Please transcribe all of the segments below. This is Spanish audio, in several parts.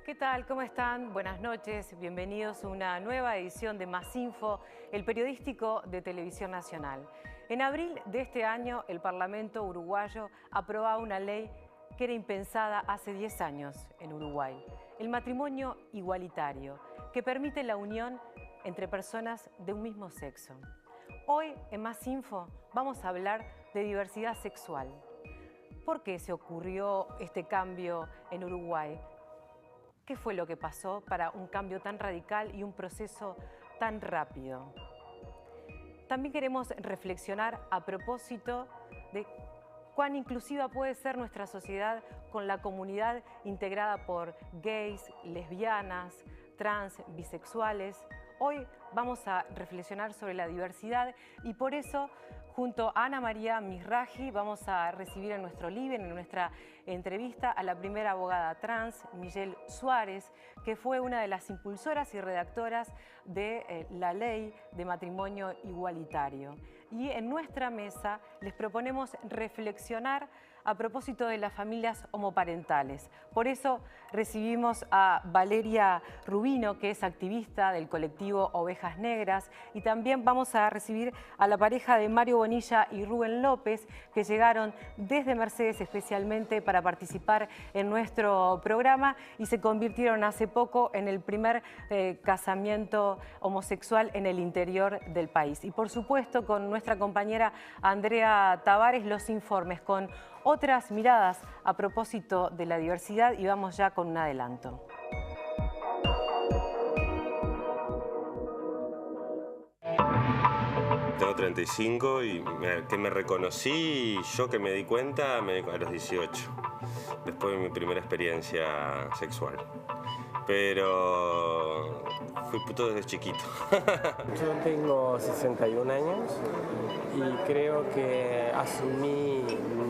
¿Qué tal? ¿Cómo están? Buenas noches. Bienvenidos a una nueva edición de Más Info, el periodístico de Televisión Nacional. En abril de este año, el Parlamento uruguayo aprobaba una ley que era impensada hace 10 años en Uruguay. El matrimonio igualitario, que permite la unión entre personas de un mismo sexo. Hoy, en Más Info, vamos a hablar de diversidad sexual. ¿Por qué se ocurrió este cambio en Uruguay? ¿Qué fue lo que pasó para un cambio tan radical y un proceso tan rápido? También queremos reflexionar a propósito de cuán inclusiva puede ser nuestra sociedad con la comunidad integrada por gays, lesbianas, trans, bisexuales. Hoy vamos a reflexionar sobre la diversidad y por eso, junto a Ana María Mizrahi, vamos a recibir en nuestro living, en nuestra entrevista, a la primera abogada trans, Miguel Suárez, que fue una de las impulsoras y redactoras de la ley de matrimonio igualitario. Y en nuestra mesa les proponemos reflexionar a propósito de las familias homoparentales. Por eso recibimos a Valeria Rubino, que es activista del colectivo Ovejas Negras, y también vamos a recibir a la pareja de Mario Bonilla y Rubén López, que llegaron desde Mercedes especialmente para participar en nuestro programa y se convirtieron hace poco en el primer casamiento homosexual en el interior del país. Y por supuesto con nuestra compañera Andrea Tavares los informes con otras miradas a propósito de la diversidad y vamos ya con un adelanto. Tengo 35 y que me reconocí, yo que me di cuenta a los 18, después de mi primera experiencia sexual. Pero fui puto desde chiquito. Yo tengo 61 años y creo que asumí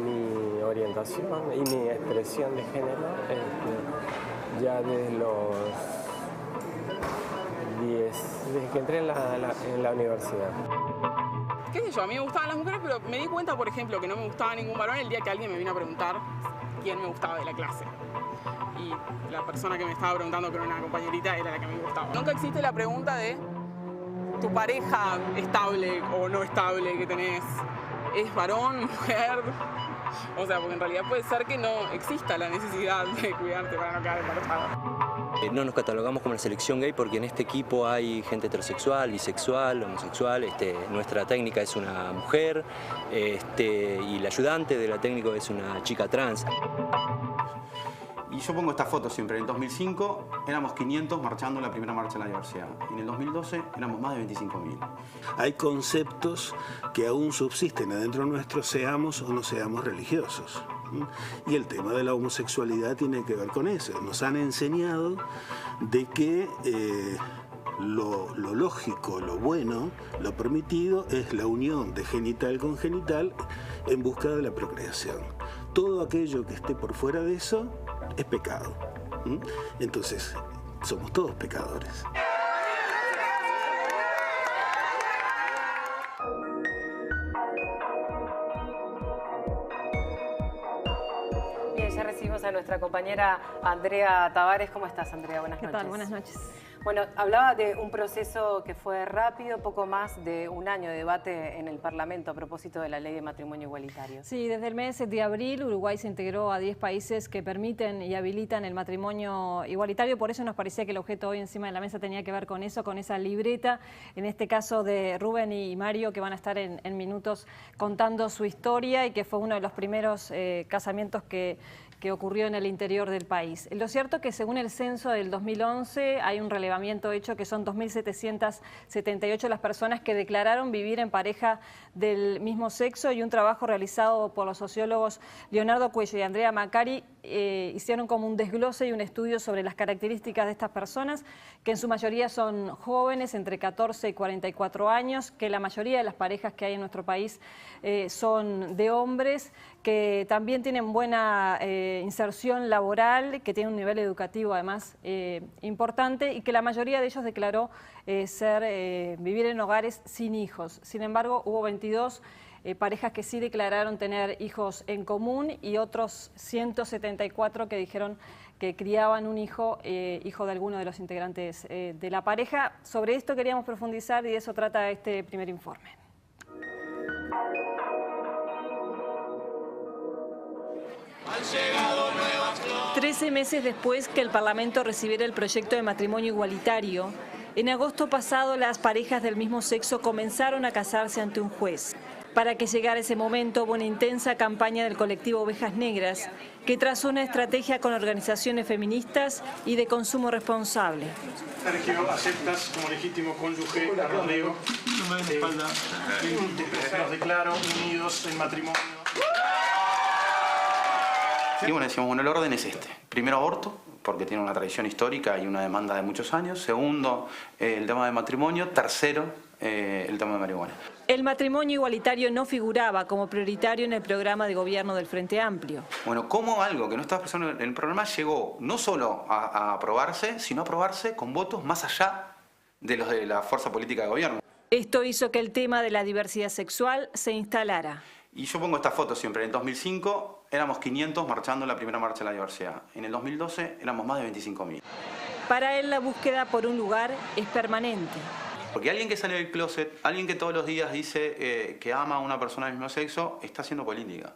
mi orientación y mi expresión de género ya desde los 10, desde que entré en la universidad. ¿Qué sé yo? A mí me gustaban las mujeres, pero me di cuenta, por ejemplo, que no me gustaba ningún varón el día que alguien me vino a preguntar quién me gustaba de la clase. Y la persona que me estaba preguntando, que era una compañerita, era la que a mí me gustaba. Nunca existe la pregunta de tu pareja estable o no estable que tenés, ¿es varón, mujer? O sea, porque en realidad puede ser que no exista la necesidad de cuidarte para no quedar embarazada. No nos catalogamos como la selección gay porque en este equipo hay gente heterosexual, bisexual, homosexual. Nuestra técnica es una mujer y la ayudante de la técnica es una chica trans. Y yo pongo esta foto siempre. En el 2005 éramos 500 marchando en la primera marcha en la diversidad. Y en el 2012 éramos más de 25.000. Hay conceptos que aún subsisten adentro nuestro, seamos o no seamos religiosos. Y el tema de la homosexualidad tiene que ver con eso. Nos han enseñado de que lo lógico, lo bueno, lo permitido es la unión de genital con genital en busca de la procreación. Todo aquello que esté por fuera de eso es pecado. Entonces, somos todos pecadores. Bien, ya recibimos a nuestra compañera Andrea Tavares. ¿Cómo estás, Andrea? Buenas noches. ¿Qué tal? Buenas noches. Bueno, hablaba de un proceso que fue rápido, poco más de un año de debate en el Parlamento a propósito de la ley de matrimonio igualitario. Sí, desde el mes de abril Uruguay se integró a 10 países que permiten y habilitan el matrimonio igualitario. Por eso nos parecía que el objeto hoy encima de la mesa tenía que ver con eso, con esa libreta, en este caso de Rubén y Mario, que van a estar en minutos contando su historia y que fue uno de los primeros casamientos que ocurrió en el interior del país. Lo cierto es que según el censo del 2011 hay un relevamiento hecho que son 2.778 las personas que declararon vivir en pareja del mismo sexo y un trabajo realizado por los sociólogos Leonardo Cuello y Andrea Macari hicieron como un desglose y un estudio sobre las características de estas personas, que en su mayoría son jóvenes entre 14 y 44 años, que la mayoría de las parejas que hay en nuestro país son de hombres, que también tienen buena inserción laboral, que tienen un nivel educativo además importante y que la mayoría de ellos declaró vivir en hogares sin hijos. Sin embargo, hubo 22 parejas que sí declararon tener hijos en común y otros 174 que dijeron que criaban un hijo, hijo de alguno de los integrantes de la pareja. Sobre esto queríamos profundizar y de eso trata este primer informe. Han llegado nuevas flores. 13 meses después que el Parlamento recibiera el proyecto de matrimonio igualitario, en agosto pasado las parejas del mismo sexo comenzaron a casarse ante un juez. Para que llegara ese momento hubo una intensa campaña del colectivo Ovejas Negras, que trazó una estrategia con organizaciones feministas y de consumo responsable. Sergio, ¿aceptas como legítimo cónyuge a Rodrigo? No me den espalda. Los declaro unidos en matrimonio. Y bueno, decimos, bueno, el orden es este. Primero, aborto, porque tiene una tradición histórica y una demanda de muchos años. Segundo, el tema de matrimonio. Tercero, el tema de marihuana. El matrimonio igualitario no figuraba como prioritario en el programa de gobierno del Frente Amplio. Bueno, ¿cómo algo que no estaba expresado en el programa llegó no solo a aprobarse, sino a aprobarse con votos más allá de los de la fuerza política de gobierno? Esto hizo que el tema de la diversidad sexual se instalara. Y yo pongo esta foto siempre. En el 2005 éramos 500 marchando en la primera marcha de la diversidad. En el 2012 éramos más de 25.000. Para él la búsqueda por un lugar es permanente. Porque alguien que sale del closet, alguien que todos los días dice que ama a una persona del mismo sexo, está haciendo política.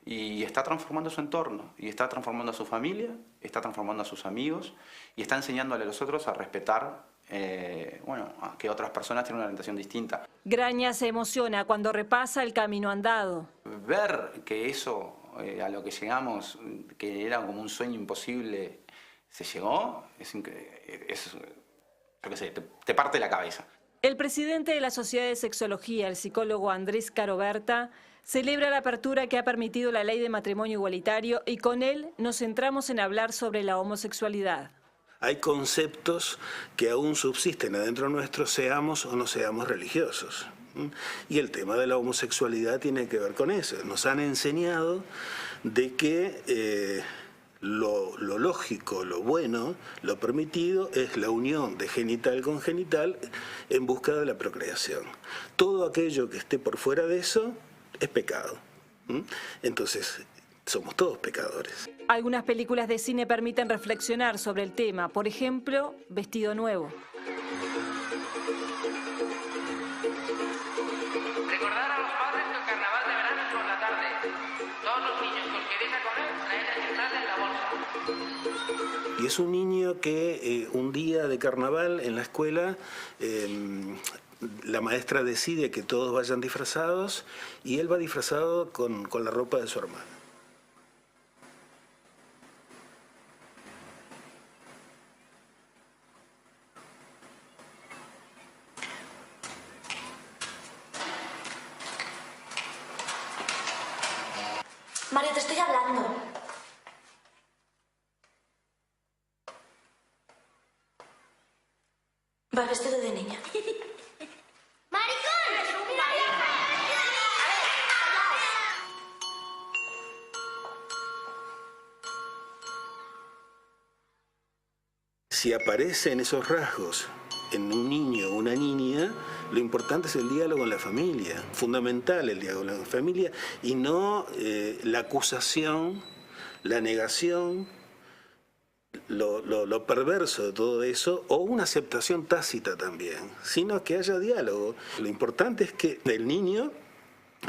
Y está transformando su entorno, y está transformando a su familia, está transformando a sus amigos, y está enseñándole a los otros a respetar a que otras personas tienen una orientación distinta. Graña se emociona cuando repasa el camino andado. Ver que eso, a lo que llegamos, que era como un sueño imposible, se llegó, yo qué sé, te parte la cabeza. El presidente de la Sociedad de Sexología, el psicólogo Andrés Caroberta, celebra la apertura que ha permitido la ley de matrimonio igualitario y con él nos centramos en hablar sobre la homosexualidad. Hay conceptos que aún subsisten adentro nuestro, seamos o no seamos religiosos. Y el tema de la homosexualidad tiene que ver con eso. Nos han enseñado de que lo lógico, lo bueno, lo permitido es la unión de genital con genital en busca de la procreación. Todo aquello que esté por fuera de eso es pecado. Entonces, somos todos pecadores. Algunas películas de cine permiten reflexionar sobre el tema. Por ejemplo, Vestido Nuevo. Recordar a los padres que el carnaval de verano es por la tarde. Todos los niños que os queréis a comer, traed entrada en la bolsa. Y es un niño que un día de carnaval en la escuela la maestra decide que todos vayan disfrazados y él va disfrazado con la ropa de su hermana. Mario, te estoy hablando. Va vestido de niña. ¡Maricón! ¡Eres un maricón! Si aparecen esos rasgos en un niño o una niña, lo importante es el diálogo en la familia, fundamental el diálogo en la familia, y no la acusación, la negación, lo perverso de todo eso, o una aceptación tácita también, sino que haya diálogo. Lo importante es que el niño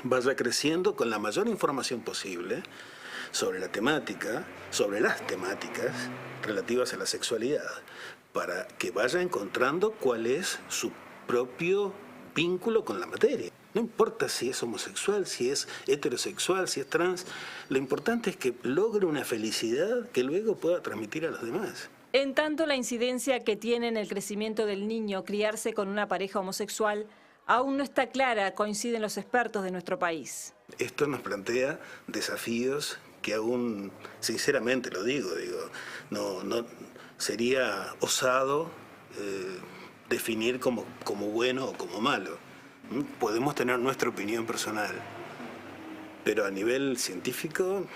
vaya creciendo con la mayor información posible sobre la temática, sobre las temáticas relativas a la sexualidad, para que vaya encontrando cuál es su propio vínculo con la materia. No importa si es homosexual, si es heterosexual, si es trans, lo importante es que logre una felicidad que luego pueda transmitir a los demás. En tanto, la incidencia que tiene en el crecimiento del niño criarse con una pareja homosexual aún no está clara, coinciden los expertos de nuestro país. Esto nos plantea desafíos que aún, sinceramente lo digo, no sería osado definir como bueno o como malo. Podemos tener nuestra opinión personal, pero a nivel científico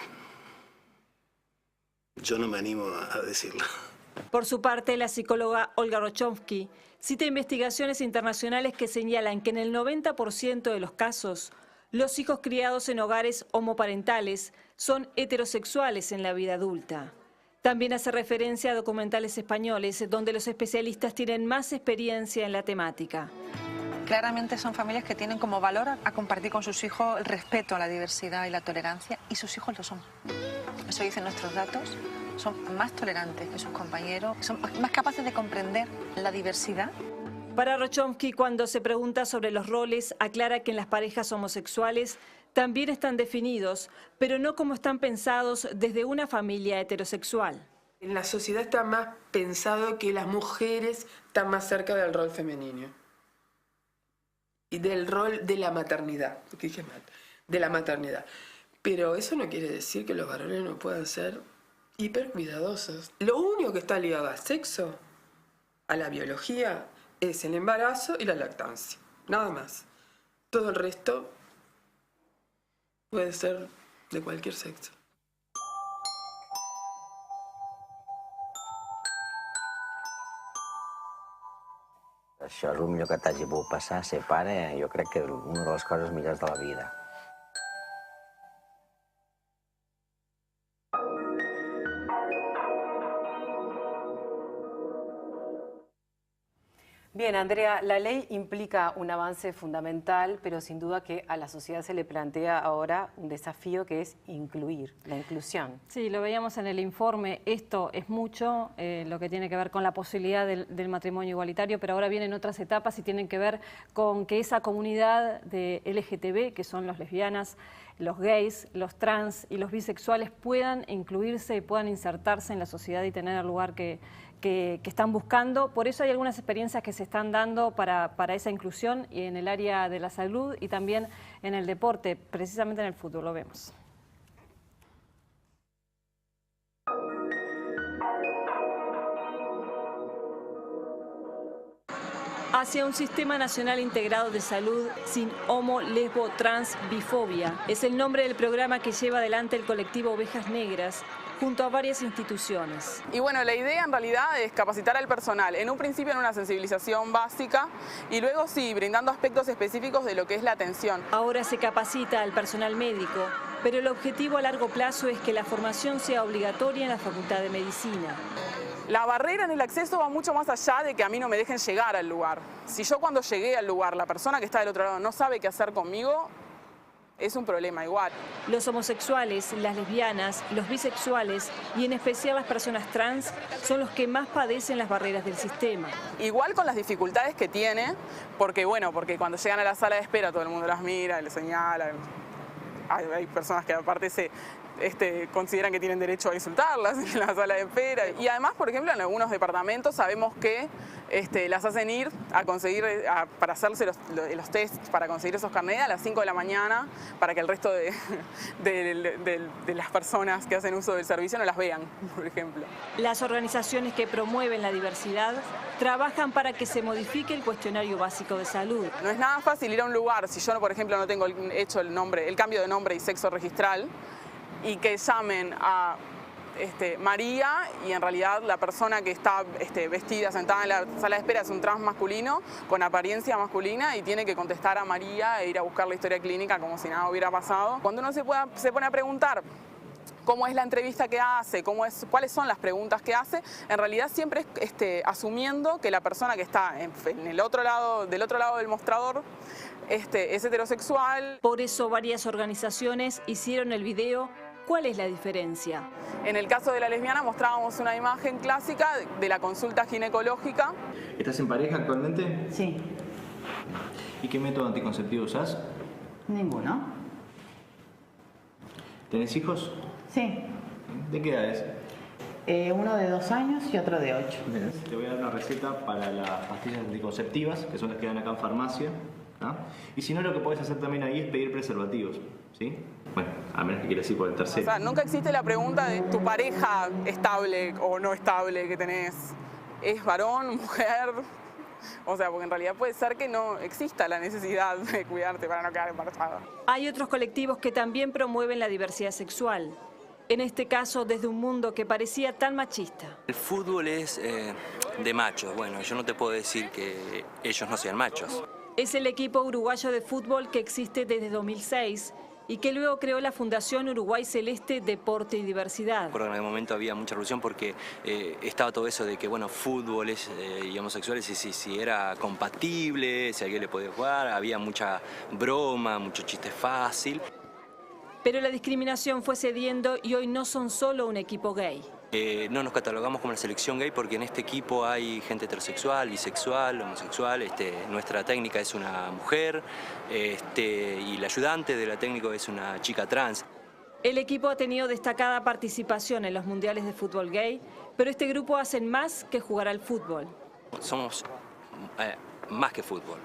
yo no me animo a decirlo. Por su parte, la psicóloga Olga Rochovsky cita investigaciones internacionales que señalan que en el 90% de los casos Los hijos criados en hogares homoparentales son heterosexuales en la vida adulta. También hace referencia a documentales españoles donde los especialistas tienen más experiencia en la temática. Claramente son familias que tienen como valor a compartir con sus hijos el respeto a la diversidad y la tolerancia, y sus hijos lo son. Eso dicen nuestros datos. Son más tolerantes que sus compañeros, son más capaces de comprender la diversidad. Para Rochomsky, cuando se pregunta sobre los roles, aclara que en las parejas homosexuales también están definidos, pero no como están pensados desde una familia heterosexual. En la sociedad está más pensado que las mujeres están más cerca del rol femenino y del rol de la maternidad, porque dije mal, de la maternidad. Pero eso no quiere decir que los varones no puedan ser hiper cuidadosos. Lo único que está ligado al sexo, a la biología, es el embarazo y la lactancia, nada más. Todo el resto puede ser de cualquier sexo. Això és el millor que t'hagi pogut passar, ser pare, jo crec que és una de les coses millors de la vida. Bien, Andrea, la ley implica un avance fundamental, pero sin duda que a la sociedad se le plantea ahora un desafío que es incluir, la inclusión. Sí, lo veíamos en el informe, esto es mucho, lo que tiene que ver con la posibilidad del matrimonio igualitario, pero ahora vienen otras etapas y tienen que ver con que esa comunidad de LGTB, que son las lesbianas, los gays, los trans y los bisexuales, puedan incluirse y puedan insertarse en la sociedad y tener el lugar que están buscando. Por eso hay algunas experiencias que se están dando para esa inclusión y en el área de la salud y también en el deporte, precisamente en el fútbol, lo vemos. Hacia un sistema nacional integrado de salud sin homo, lesbo, trans, bifobia. Es el nombre del programa que lleva adelante el colectivo Ovejas Negras, junto a varias instituciones. Y bueno, la idea en realidad es capacitar al personal, en un principio en una sensibilización básica y luego sí, brindando aspectos específicos de lo que es la atención. Ahora se capacita al personal médico, pero el objetivo a largo plazo es que la formación sea obligatoria en la Facultad de Medicina. La barrera en el acceso va mucho más allá de que a mí no me dejen llegar al lugar. Si yo cuando llegué al lugar, la persona que está del otro lado no sabe qué hacer conmigo, es un problema igual. Los homosexuales, las lesbianas, los bisexuales y en especial las personas trans son los que más padecen las barreras del sistema. Igual con las dificultades que tiene, porque porque cuando llegan a la sala de espera todo el mundo las mira, les señala. Hay personas que aparte consideran que tienen derecho a insultarlas en la sala de espera. Y además, por ejemplo, en algunos departamentos sabemos que las hacen ir a conseguir, para hacerse los tests, para conseguir esos carnets a las 5 de la mañana, para que el resto de las personas que hacen uso del servicio no las vean, por ejemplo. Las organizaciones que promueven la diversidad trabajan para que se modifique el cuestionario básico de salud. No es nada fácil ir a un lugar si yo, por ejemplo, no tengo hecho el cambio de nombre y sexo registral, y que llamen a María y en realidad la persona que está vestida, sentada en la sala de espera es un trans masculino con apariencia masculina y tiene que contestar a María e ir a buscar la historia clínica como si nada hubiera pasado. Cuando uno se pone a preguntar cómo es la entrevista que hace, cuáles son las preguntas que hace, en realidad siempre es asumiendo que la persona que está del otro lado del mostrador es heterosexual. Por eso varias organizaciones hicieron el video ¿Cuál es la diferencia? En el caso de la lesbiana mostrábamos una imagen clásica de la consulta ginecológica. ¿Estás en pareja actualmente? Sí. ¿Y qué método anticonceptivo usás? Ninguno. ¿Tenés hijos? Sí. ¿De qué edades? Uno de 2 años y otro de 8. Bien. Te voy a dar una receta para las pastillas anticonceptivas, que son las que dan acá en farmacia. ¿Ah? Y si no, lo que podés hacer también ahí es pedir preservativos, ¿sí? Bueno, a menos que quieras ir por el tercero. O sea, nunca existe la pregunta de tu pareja estable o no estable que tenés. ¿Es varón, mujer? O sea, porque en realidad puede ser que no exista la necesidad de cuidarte para no quedar embarazada. Hay otros colectivos que también promueven la diversidad sexual. En este caso, desde un mundo que parecía tan machista. El fútbol es de machos. Bueno, yo no te puedo decir que ellos no sean machos. Es el equipo uruguayo de fútbol que existe desde 2006 y que luego creó la Fundación Uruguay Celeste Deporte y Diversidad. Recuerdo que en aquel momento había mucha revolución porque estaba todo eso de que, bueno, fútboles y homosexuales, si era compatible, si alguien le podía jugar, había mucha broma, mucho chiste fácil. Pero la discriminación fue cediendo y hoy no son solo un equipo gay. No nos catalogamos como la selección gay porque en este equipo hay gente heterosexual, bisexual, homosexual. Nuestra técnica es una mujer y la ayudante de la técnica es una chica trans. El equipo ha tenido destacada participación en los mundiales de fútbol gay, pero este grupo hacen más que jugar al fútbol. Somos más que fútbol.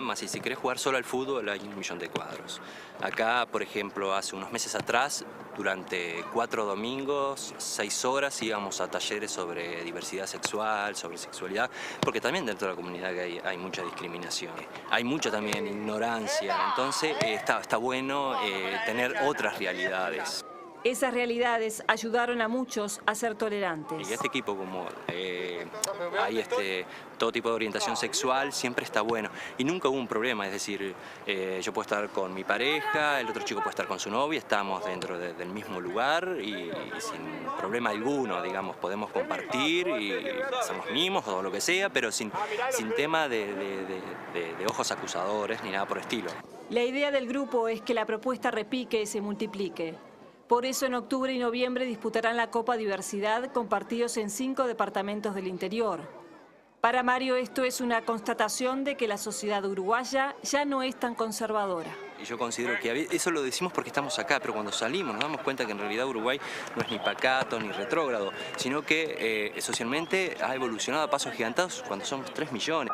Más si querés jugar solo al fútbol hay 1.000.000 de cuadros. Acá, por ejemplo, hace unos meses atrás, durante 4 domingos, 6 horas íbamos a talleres sobre diversidad sexual, sobre sexualidad, porque también dentro de la comunidad gay hay mucha discriminación. Hay mucha también ignorancia, entonces está bueno tener otras realidades. Esas realidades ayudaron a muchos a ser tolerantes. Y este equipo, como hay todo tipo de orientación sexual, siempre está bueno. Y nunca hubo un problema, es decir, yo puedo estar con mi pareja, el otro chico puede estar con su novia, estamos dentro del mismo lugar y sin problema alguno, digamos, podemos compartir y hacernos mimos o lo que sea, pero sin tema de ojos acusadores ni nada por el estilo. La idea del grupo es que la propuesta repique y se multiplique. Por eso en octubre y noviembre disputarán la Copa Diversidad con partidos en 5 departamentos del interior. Para Mario esto es una constatación de que la sociedad uruguaya ya no es tan conservadora. Y yo considero que eso lo decimos porque estamos acá, pero cuando salimos nos damos cuenta que en realidad Uruguay no es ni pacato ni retrógrado, sino que socialmente ha evolucionado a pasos gigantados cuando somos 3 millones.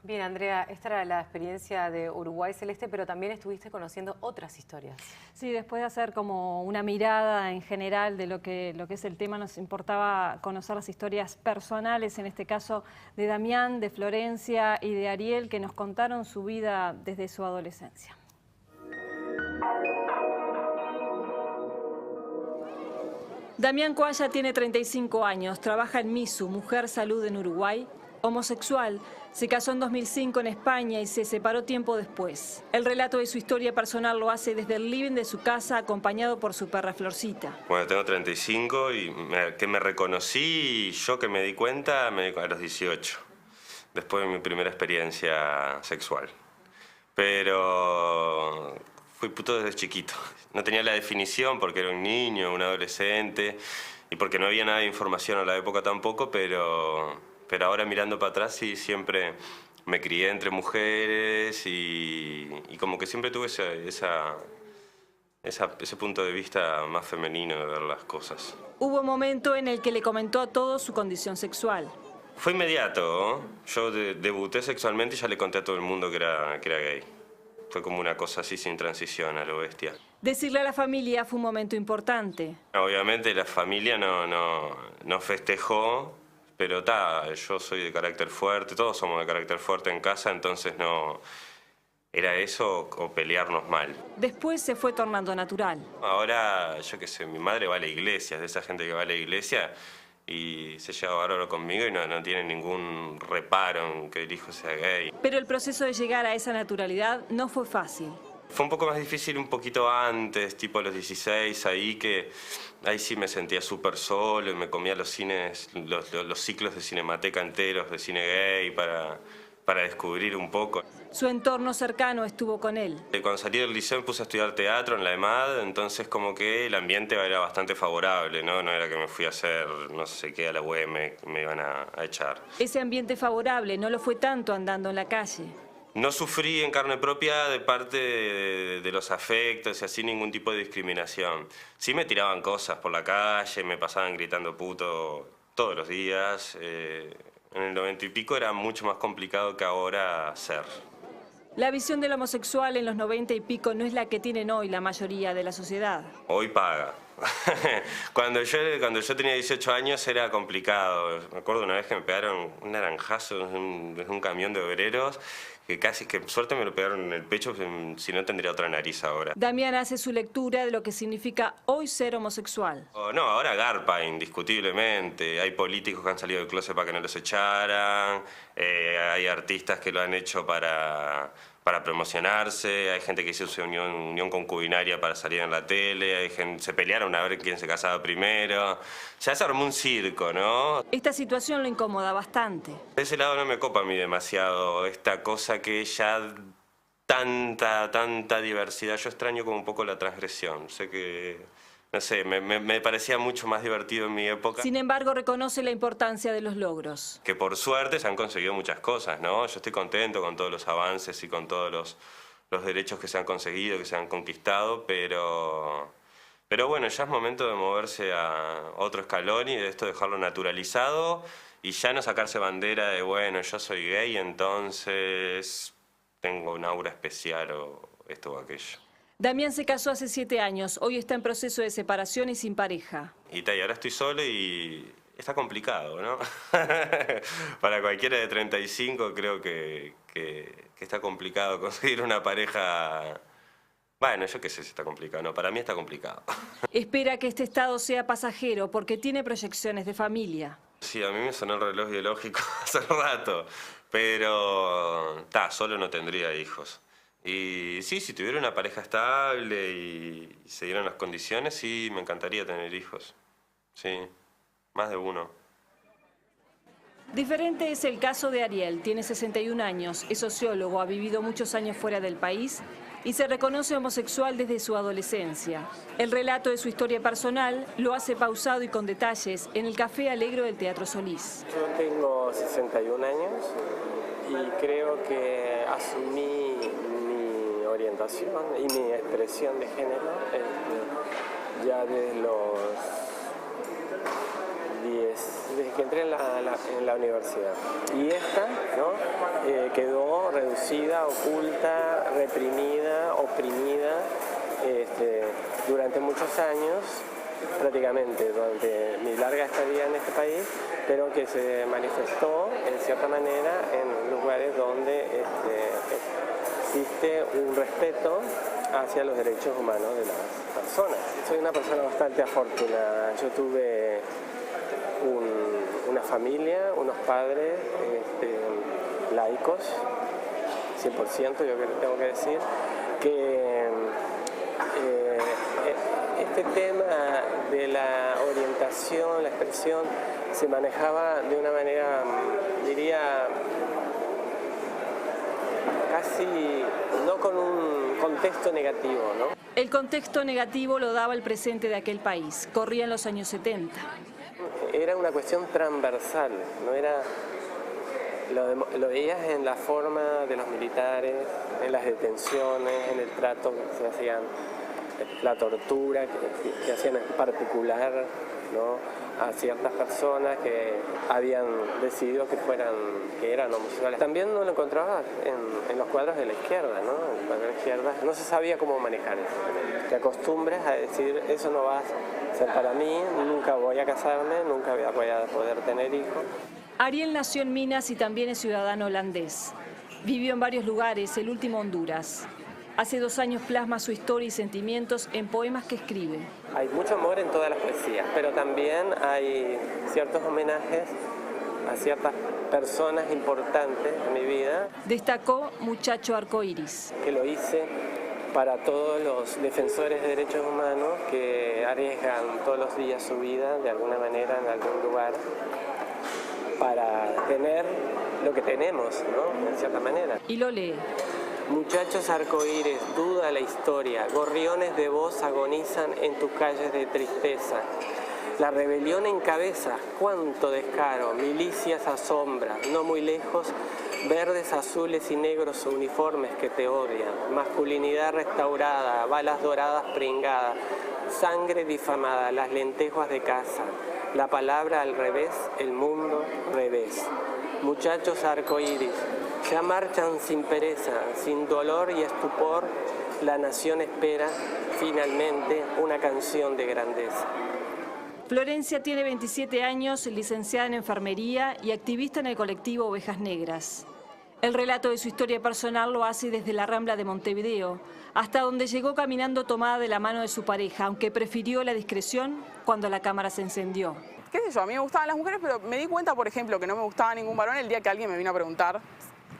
Bien, Andrea, esta era la experiencia de Uruguay Celeste, pero también estuviste conociendo otras historias. Sí, después de hacer como una mirada en general de lo que es el tema, nos importaba conocer las historias personales, en este caso de Damián, de Florencia y de Ariel, que nos contaron su vida desde su adolescencia. Damián Coalla tiene 35 años, trabaja en MISU, Mujer Salud en Uruguay, homosexual, se casó en 2005 en España y se separó tiempo después. El relato de su historia personal lo hace desde el living de su casa acompañado por su perra Florcita. Bueno, tengo 35 y que me reconocí, yo que me di cuenta, a los 18, después de mi primera experiencia sexual. Pero fui puto desde chiquito. No tenía la definición porque era un niño, un adolescente y porque no había nada de información a la época tampoco, pero ahora mirando para atrás sí siempre me crié entre mujeres y como que siempre tuve ese punto de vista más femenino de ver las cosas. Hubo un momento en el que le comentó a todos su condición sexual. Fue inmediato, ¿no? Yo debuté sexualmente y ya le conté a todo el mundo que era gay. Fue como una cosa así sin transición a lo bestia. Decirle a la familia fue un momento importante. Obviamente la familia no festejó, pero yo soy de carácter fuerte, todos somos de carácter fuerte en casa, entonces no era eso o pelearnos mal. Después se fue tornando natural. Ahora, yo qué sé, mi madre va a la iglesia, es de esa gente que va a la iglesia y se lleva bárbaro conmigo y no tiene ningún reparo en que el hijo sea gay. Pero el proceso de llegar a esa naturalidad no fue fácil. Fue un poco más difícil un poquito antes, tipo a los 16, ahí sí me sentía súper solo y me comía los ciclos de Cinemateca enteros, de cine gay, para descubrir un poco. Su entorno cercano estuvo con él. Cuando salí del liceo me puse a estudiar teatro en la EMAD, entonces como que el ambiente era bastante favorable, ¿no? No era que me fui a hacer no sé qué a la web, me iban a echar. Ese ambiente favorable no lo fue tanto andando en la calle. No sufrí en carne propia de parte de los afectos y así ningún tipo de discriminación. Sí me tiraban cosas por la calle, me pasaban gritando puto todos los días. En el 90 y pico era mucho más complicado que ahora ser. La visión del homosexual en los 90 y pico no es la que tienen hoy la mayoría de la sociedad. Hoy paga. Cuando yo tenía 18 años era complicado. Me acuerdo una vez que me pegaron un naranjazo desde un camión de obreros que casi, que suerte me lo pegaron en el pecho, si no tendría otra nariz ahora. Damián hace su lectura de lo que significa hoy ser homosexual. No, ahora garpa, indiscutiblemente. Hay políticos que han salido del closet para que no los echaran, hay artistas que lo han hecho para promocionarse, hay gente que hizo su unión concubinaria para salir en la tele, hay gente, se pelearon a ver quién se casaba primero. Ya se armó un circo, ¿no? Esta situación lo incomoda bastante. De ese lado no me copa a mí demasiado esta cosa que ya tanta diversidad. Yo extraño como un poco la transgresión. Sé que, no sé, me parecía mucho más divertido en mi época. Sin embargo, reconoce la importancia de los logros. Que por suerte se han conseguido muchas cosas, ¿no? Yo estoy contento con todos los avances y con todos los derechos que se han conseguido, que se han conquistado, pero bueno, ya es momento de moverse a otro escalón y de esto dejarlo naturalizado y ya no sacarse bandera de, bueno, yo soy gay, entonces tengo un aura especial o esto o aquello. Damián se casó hace 7 años, hoy está en proceso de separación y sin pareja. Y ahora estoy solo y está complicado, ¿no? Para cualquiera de 35 creo que está complicado conseguir una pareja. Bueno, yo qué sé si está complicado, no, para mí está complicado. Espera que este estado sea pasajero porque tiene proyecciones de familia. Sí, a mí me sonó el reloj biológico hace rato, pero solo no tendría hijos. Y sí, si tuviera una pareja estable y se dieran las condiciones, sí, me encantaría tener hijos. Sí, más de uno. Diferente es el caso de Ariel, tiene 61 años, es sociólogo, ha vivido muchos años fuera del país y se reconoce homosexual desde su adolescencia. El relato de su historia personal lo hace pausado y con detalles en el Café Alegro del Teatro Solís. Yo tengo 61 años y creo que asumí mi orientación y mi expresión de género ya desde los 10, desde que entré en la universidad. Y esta, ¿no? Quedó reducida, oculta, reprimida, oprimida durante muchos años, prácticamente durante mi larga estadía en este país, pero que se manifestó en cierta manera en lugares donde existe un respeto hacia los derechos humanos de las personas. Soy una persona bastante afortunada. Yo tuve una familia, unos padres laicos, 100% yo tengo que decir, que este tema de la orientación, la expresión, se manejaba de una manera, diría, casi no con un contexto negativo, ¿no? El contexto negativo lo daba el presente de aquel país, corría en los años 70. Era una cuestión transversal, no era, lo veías en la forma de los militares, en las detenciones, en el trato que se hacían, la tortura que hacían en particular, ¿no? A ciertas personas que habían decidido que eran homosexuales. También no lo encontraba en los cuadros de la izquierda, ¿no? En el cuadro de la izquierda no se sabía cómo manejar eso. Te acostumbras a decir, eso no va a ser para mí, nunca voy a casarme, nunca voy a poder tener hijos. Ariel nació en Minas y también es ciudadano holandés. Vivió en varios lugares, el último Honduras. Hace 2 años plasma su historia y sentimientos en poemas que escribe. Hay mucho amor en todas las poesías, pero también hay ciertos homenajes a ciertas personas importantes en mi vida. Destacó Muchacho Arcoíris. Que lo hice para todos los defensores de derechos humanos que arriesgan todos los días su vida de alguna manera en algún lugar para tener lo que tenemos, ¿no? En cierta manera. Y lo lee. Muchachos arcoíris, duda la historia, gorriones de voz agonizan en tus calles de tristeza. La rebelión encabeza, cuánto descaro, milicias asombra, no muy lejos, verdes, azules y negros uniformes que te odian, masculinidad restaurada, balas doradas pringadas, sangre difamada, las lentejuas de casa, la palabra al revés, el mundo revés. Muchachos arcoíris, ya marchan sin pereza, sin dolor y estupor, la nación espera finalmente una canción de grandeza. Florencia tiene 27 años, licenciada en enfermería y activista en el colectivo Ovejas Negras. El relato de su historia personal lo hace desde la Rambla de Montevideo, hasta donde llegó caminando tomada de la mano de su pareja, aunque prefirió la discreción cuando la cámara se encendió. Qué sé yo, a mí me gustaban las mujeres, pero me di cuenta, por ejemplo, que no me gustaba ningún varón el día que alguien me vino a preguntar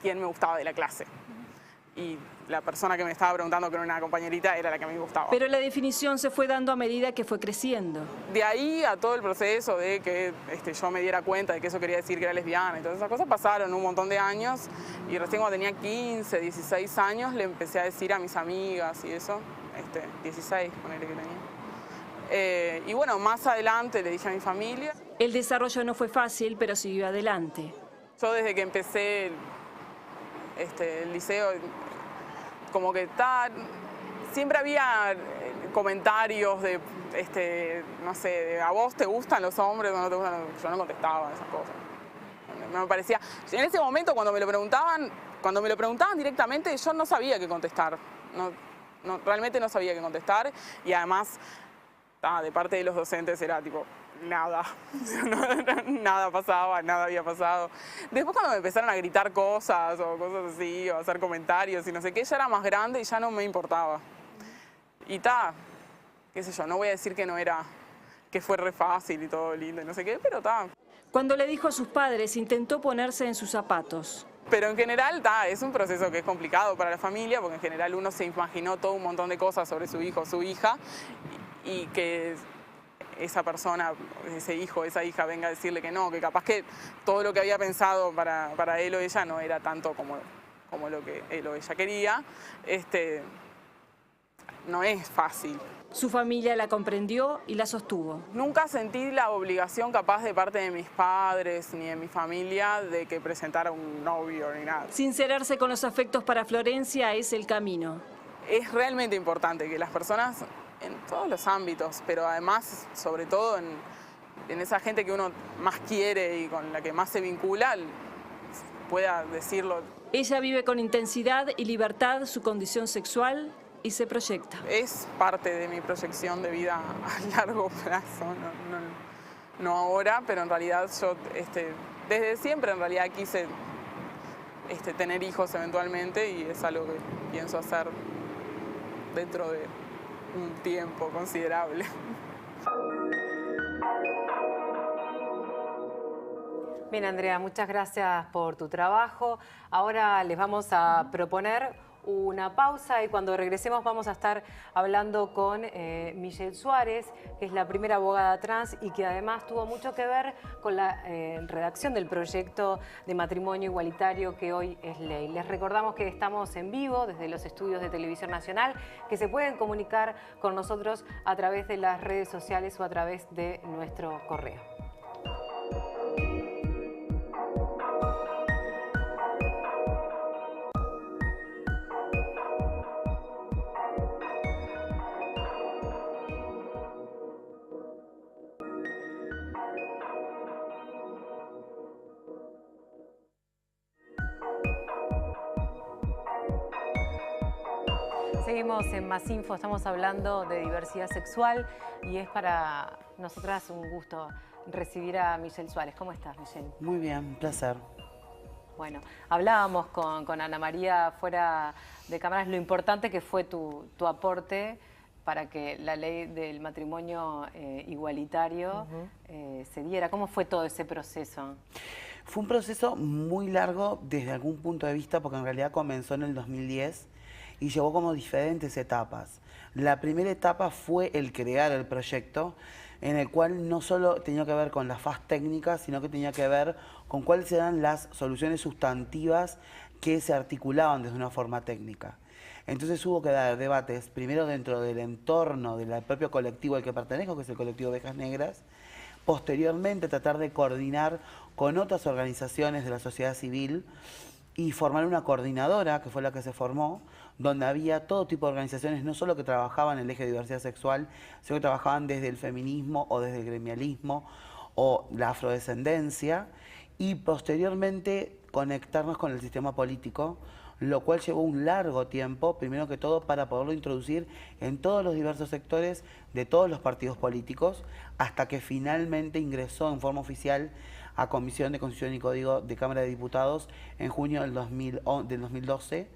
quién me gustaba de la clase. Y la persona que me estaba preguntando, que era una compañerita, era la que a mí me gustaba. Pero la definición se fue dando a medida que fue creciendo. De ahí a todo el proceso de que yo me diera cuenta de que eso quería decir que era lesbiana y todas esas cosas, pasaron un montón de años y recién cuando tenía 15, 16 años le empecé a decir a mis amigas y eso, 16, ponele que tenía. Y bueno, más adelante le dije a mi familia. El desarrollo no fue fácil, pero siguió adelante. Yo desde que empecé el liceo, como que siempre había comentarios de, no sé, de, ¿a vos te gustan los hombres o no te gustan? Yo no contestaba esas cosas. No me parecía. En ese momento cuando me lo preguntaban directamente, yo no sabía qué contestar. Realmente no sabía qué contestar y además de parte de los docentes era tipo nada, nada pasaba, nada había pasado. Después cuando me empezaron a gritar cosas o cosas así, o a hacer comentarios y no sé qué, ya era más grande y ya no me importaba. Y qué sé yo, no voy a decir que fue re fácil y todo lindo y no sé qué, pero Cuando le dijo a sus padres, intentó ponerse en sus zapatos. Pero en general es un proceso que es complicado para la familia, porque en general uno se imaginó todo un montón de cosas sobre su hijo o su hija y que esa persona, ese hijo, esa hija venga a decirle que no, que capaz que todo lo que había pensado para él o ella no era tanto como lo que él o ella quería, no es fácil. Su familia la comprendió y la sostuvo. Nunca sentí la obligación capaz de parte de mis padres ni de mi familia de que presentara un novio ni nada. Sincerarse con los afectos para Florencia es el camino. Es realmente importante que las personas en todos los ámbitos, pero además, sobre todo en esa gente que uno más quiere y con la que más se vincula, pueda decirlo. Ella vive con intensidad y libertad su condición sexual y se proyecta. Es parte de mi proyección de vida a largo plazo, no ahora, pero en realidad yo desde siempre en realidad quise tener hijos eventualmente y es algo que pienso hacer dentro de un tiempo considerable. Bien, Andrea, muchas gracias por tu trabajo. Ahora les vamos a proponer una pausa y cuando regresemos vamos a estar hablando con Michelle Suárez, que es la primera abogada trans y que además tuvo mucho que ver con la redacción del proyecto de matrimonio igualitario que hoy es ley. Les recordamos que estamos en vivo desde los estudios de Televisión Nacional, que se pueden comunicar con nosotros a través de las redes sociales o a través de nuestro correo. Seguimos en Más Info, estamos hablando de diversidad sexual y es para nosotras un gusto recibir a Michelle Suárez. ¿Cómo estás, Michelle? Muy bien, un placer. Bueno, hablábamos con Ana María fuera de cámaras lo importante que fue tu aporte para que la ley del matrimonio igualitario se diera. ¿Cómo fue todo ese proceso? Fue un proceso muy largo desde algún punto de vista porque en realidad comenzó en el 2010 y llevó como diferentes etapas. La primera etapa fue el crear el proyecto, en el cual no solo tenía que ver con la faz técnica, sino que tenía que ver con cuáles eran las soluciones sustantivas que se articulaban desde una forma técnica. Entonces hubo que dar debates, primero dentro del entorno del propio colectivo al que pertenezco, que es el colectivo Ovejas Negras, posteriormente tratar de coordinar con otras organizaciones de la sociedad civil y formar una coordinadora, que fue la que se formó, donde había todo tipo de organizaciones, no solo que trabajaban en el eje de diversidad sexual, sino que trabajaban desde el feminismo o desde el gremialismo o la afrodescendencia, y posteriormente conectarnos con el sistema político, lo cual llevó un largo tiempo, primero que todo para poderlo introducir en todos los diversos sectores de todos los partidos políticos, hasta que finalmente ingresó en forma oficial a Comisión de Constitución y Código de Cámara de Diputados en junio del 2011,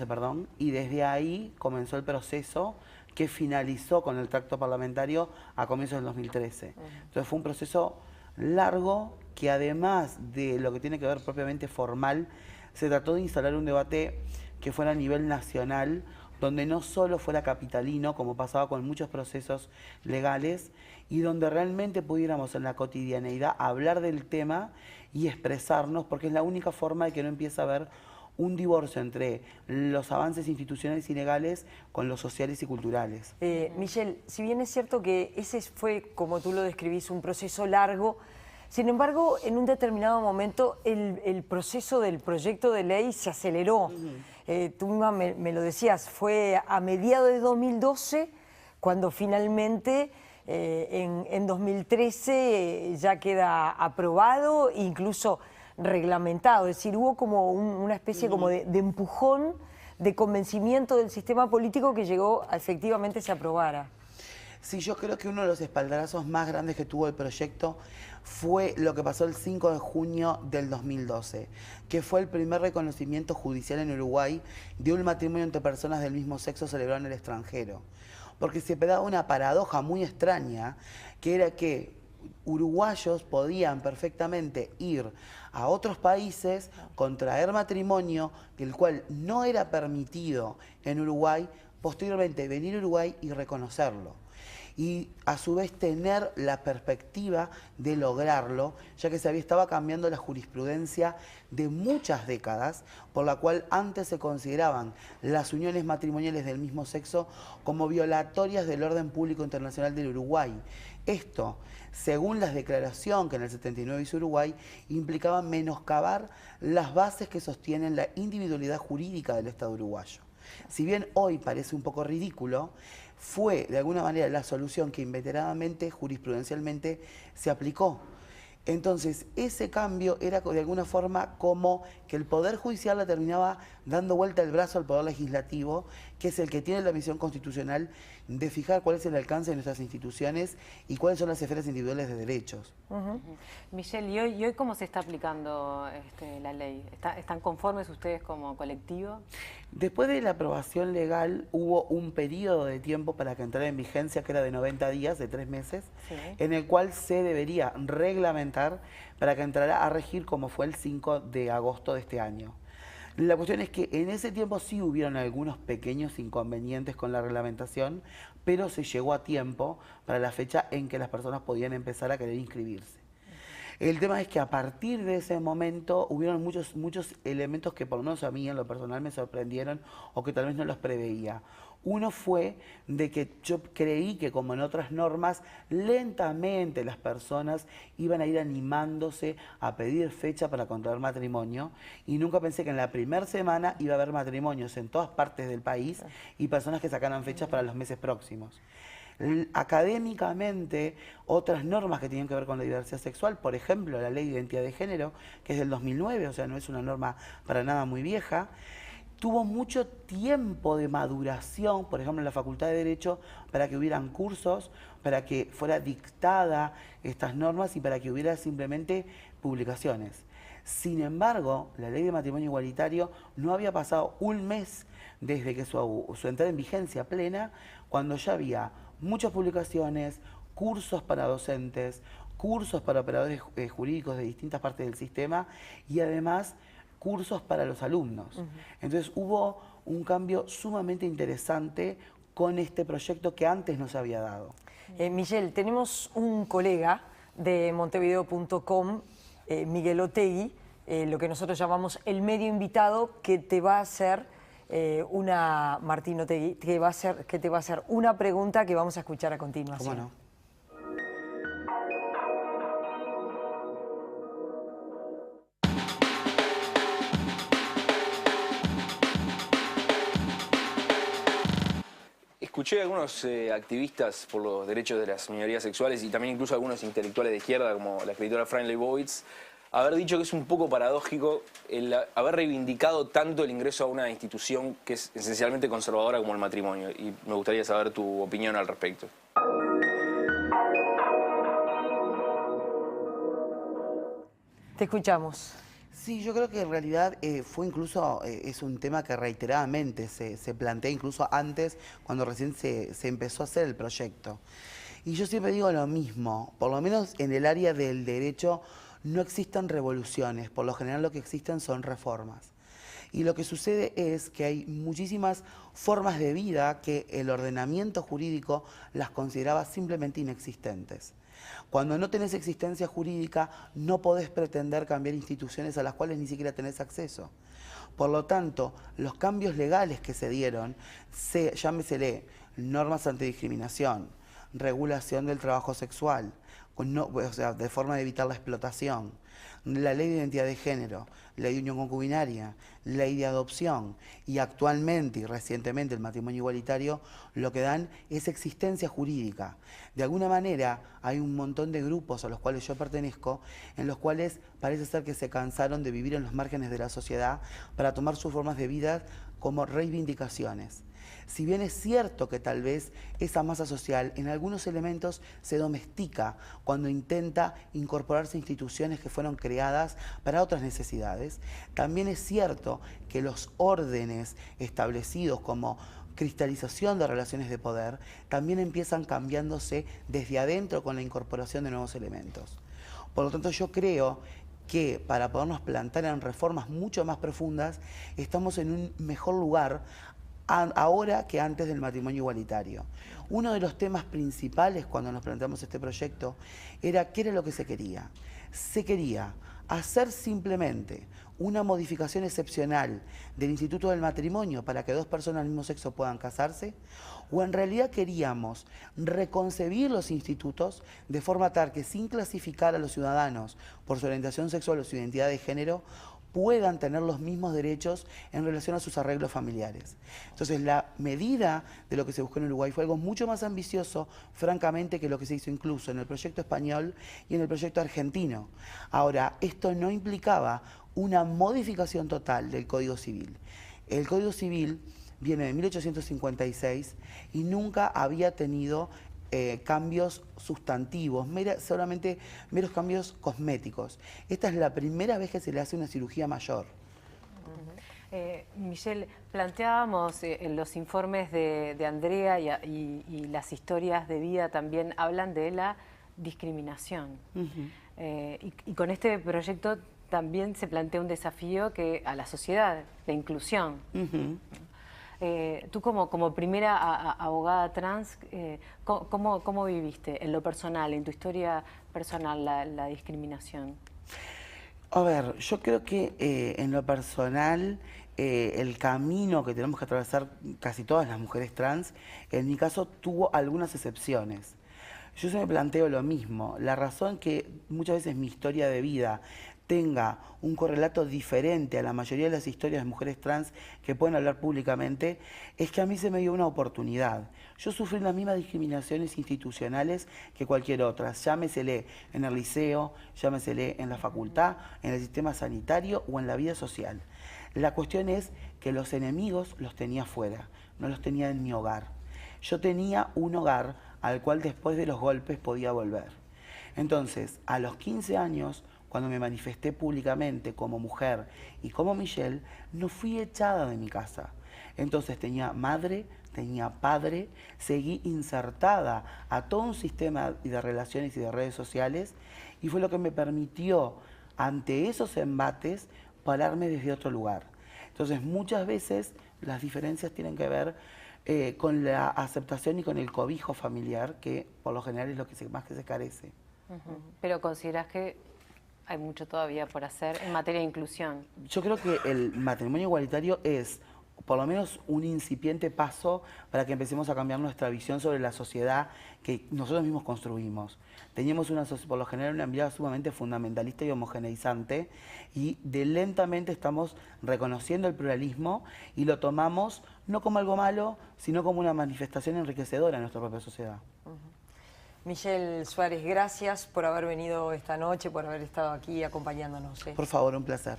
perdón, y desde ahí comenzó el proceso que finalizó con el tracto parlamentario a comienzos del 2013. Entonces fue un proceso largo que, además de lo que tiene que ver propiamente formal, se trató de instalar un debate que fuera a nivel nacional, donde no solo fuera capitalino, como pasaba con muchos procesos legales, y donde realmente pudiéramos en la cotidianeidad hablar del tema y expresarnos, porque es la única forma de que no empiece a haber un divorcio entre los avances institucionales y legales con los sociales y culturales. Michelle, si bien es cierto que ese fue, como tú lo describís, un proceso largo, sin embargo, en un determinado momento el proceso del proyecto de ley se aceleró. Tú misma me lo decías, fue a mediados de 2012 cuando finalmente en 2013 ya queda aprobado, incluso reglamentado. Es decir, hubo como una especie como de empujón, de convencimiento del sistema político que llegó a efectivamente se aprobara. Sí, yo creo que uno de los espaldarazos más grandes que tuvo el proyecto fue lo que pasó el 5 de junio del 2012, que fue el primer reconocimiento judicial en Uruguay de un matrimonio entre personas del mismo sexo celebrado en el extranjero. Porque se daba una paradoja muy extraña, que era que uruguayos podían perfectamente ir a otros países, contraer matrimonio, el cual no era permitido en Uruguay, posteriormente venir a Uruguay y reconocerlo. Y a su vez tener la perspectiva de lograrlo, ya que estaba cambiando la jurisprudencia de muchas décadas, por la cual antes se consideraban las uniones matrimoniales del mismo sexo como violatorias del orden público internacional del Uruguay. Esto, según la declaración que en el 79 hizo Uruguay, implicaba menoscabar las bases que sostienen la individualidad jurídica del Estado uruguayo. Si bien hoy parece un poco ridículo, fue de alguna manera la solución que inveteradamente, jurisprudencialmente, se aplicó. Entonces, ese cambio era de alguna forma como que el Poder Judicial le terminaba dando vuelta el brazo al Poder Legislativo, que es el que tiene la misión constitucional de fijar cuál es el alcance de nuestras instituciones y cuáles son las esferas individuales de derechos. Michelle, ¿y hoy cómo se está aplicando la ley? ¿Están conformes ustedes como colectivo? Después de la aprobación legal hubo un periodo de tiempo para que entrara en vigencia, que era de 90 días, de 3 meses, sí, en el cual se debería reglamentar para que entrara a regir como fue el 5 de agosto de este año. La cuestión es que en ese tiempo sí hubieron algunos pequeños inconvenientes con la reglamentación, pero se llegó a tiempo para la fecha en que las personas podían empezar a querer inscribirse. El tema es que a partir de ese momento hubieron muchos elementos que por lo menos a mí en lo personal me sorprendieron o que tal vez no los preveía. Uno fue de que yo creí que, como en otras normas, lentamente las personas iban a ir animándose a pedir fecha para contraer matrimonio, y nunca pensé que en la primera semana iba a haber matrimonios en todas partes del país y personas que sacaran fechas para los meses próximos. Académicamente, otras normas que tienen que ver con la diversidad sexual, por ejemplo, la Ley de Identidad de Género, que es del 2009, o sea, no es una norma para nada muy vieja, tuvo mucho tiempo de maduración, por ejemplo, en la Facultad de Derecho, para que hubieran cursos, para que fuera dictada estas normas y para que hubiera simplemente publicaciones. Sin embargo, la Ley de Matrimonio Igualitario no había pasado un mes desde que su entrada en vigencia plena, cuando ya había muchas publicaciones, cursos para docentes, cursos para operadores jurídicos de distintas partes del sistema y además cursos para los alumnos. Entonces hubo un cambio sumamente interesante con este proyecto que antes no se había dado. Michelle, tenemos un colega de Montevideo.com, Miguel Otegui, lo que nosotros llamamos el medio invitado, que te va a hacer Martín Otegui, que te va a hacer una pregunta que vamos a escuchar a continuación. ¿Cómo no? Escuché a algunos activistas por los derechos de las minorías sexuales y también incluso algunos intelectuales de izquierda, como la escritora Fran Lebowitz, haber dicho que es un poco paradójico el haber reivindicado tanto el ingreso a una institución que es esencialmente conservadora como el matrimonio. Y me gustaría saber tu opinión al respecto. Te escuchamos. Sí, yo creo que en realidad fue incluso, es un tema que reiteradamente se plantea incluso antes, cuando recién se empezó a hacer el proyecto. Y yo siempre digo lo mismo, por lo menos en el área del derecho no existen revoluciones, por lo general lo que existen son reformas. Y lo que sucede es que hay muchísimas formas de vida que el ordenamiento jurídico las consideraba simplemente inexistentes. Cuando no tenés existencia jurídica, no podés pretender cambiar instituciones a las cuales ni siquiera tenés acceso. Por lo tanto, los cambios legales que se dieron, llámesele normas antidiscriminación, regulación del trabajo sexual, o sea, de forma de evitar la explotación, la ley de identidad de género, ley de unión concubinaria, ley de adopción y actualmente y recientemente el matrimonio igualitario, lo que dan es existencia jurídica. De alguna manera hay un montón de grupos a los cuales yo pertenezco, en los cuales parece ser que se cansaron de vivir en los márgenes de la sociedad para tomar sus formas de vida como reivindicaciones. Si bien es cierto que tal vez esa masa social en algunos elementos se domestica cuando intenta incorporarse a instituciones que fueron creadas para otras necesidades, también es cierto que los órdenes establecidos como cristalización de relaciones de poder también empiezan cambiándose desde adentro con la incorporación de nuevos elementos. Por lo tanto, yo creo que para podernos plantar en reformas mucho más profundas, estamos en un mejor lugar ahora que antes del matrimonio igualitario. Uno de los temas principales cuando nos planteamos este proyecto era qué era lo que se quería. Se quería hacer simplemente una modificación excepcional del instituto del matrimonio para que dos personas del mismo sexo puedan casarse, o en realidad queríamos reconcebir los institutos de forma tal que sin clasificar a los ciudadanos por su orientación sexual o su identidad de género, puedan tener los mismos derechos en relación a sus arreglos familiares. Entonces, la medida de lo que se buscó en Uruguay fue algo mucho más ambicioso, francamente, que lo que se hizo incluso en el proyecto español y en el proyecto argentino. Ahora, esto no implicaba una modificación total del Código Civil. El Código Civil viene de 1856 y nunca había tenido cambios sustantivos, solamente meros cambios cosméticos. Esta es la primera vez que se le hace una cirugía mayor. Michelle, planteábamos en los informes de Andrea y las historias de vida también hablan de la discriminación. Y con este proyecto también se plantea un desafío a la sociedad, la inclusión. Tú como primera abogada trans, ¿cómo viviste en lo personal, en tu historia personal, la discriminación? A ver, yo creo que en lo personal el camino que tenemos que atravesar casi todas las mujeres trans, en mi caso tuvo algunas excepciones. Yo se me planteo lo mismo, la razón que muchas veces mi historia de vida tenga un correlato diferente a la mayoría de las historias de mujeres trans que pueden hablar públicamente, es que a mí se me dio una oportunidad. Yo sufrí las mismas discriminaciones institucionales que cualquier otra, llámesele en el liceo, llámesele en la facultad, en el sistema sanitario o en la vida social. La cuestión es que los enemigos los tenía fuera, no los tenía en mi hogar. Yo tenía un hogar al cual después de los golpes podía volver. Entonces, a los 15 años, cuando me manifesté públicamente como mujer y como Michelle, no fui echada de mi casa. Entonces tenía madre, tenía padre, seguí insertada a todo un sistema de relaciones y de redes sociales y fue lo que me permitió, ante esos embates, pararme desde otro lugar. Entonces muchas veces las diferencias tienen que ver con la aceptación y con el cobijo familiar, que por lo general es lo que más que se carece. Pero ¿consideras que hay mucho todavía por hacer en materia de inclusión? Yo creo que el matrimonio igualitario es por lo menos un incipiente paso para que empecemos a cambiar nuestra visión sobre la sociedad que nosotros mismos construimos. Teníamos por lo general una mirada sumamente fundamentalista y homogeneizante y lentamente estamos reconociendo el pluralismo y lo tomamos no como algo malo, sino como una manifestación enriquecedora en nuestra propia sociedad. Michelle Suárez, gracias por haber venido esta noche, por haber estado aquí acompañándonos. Por favor, un placer.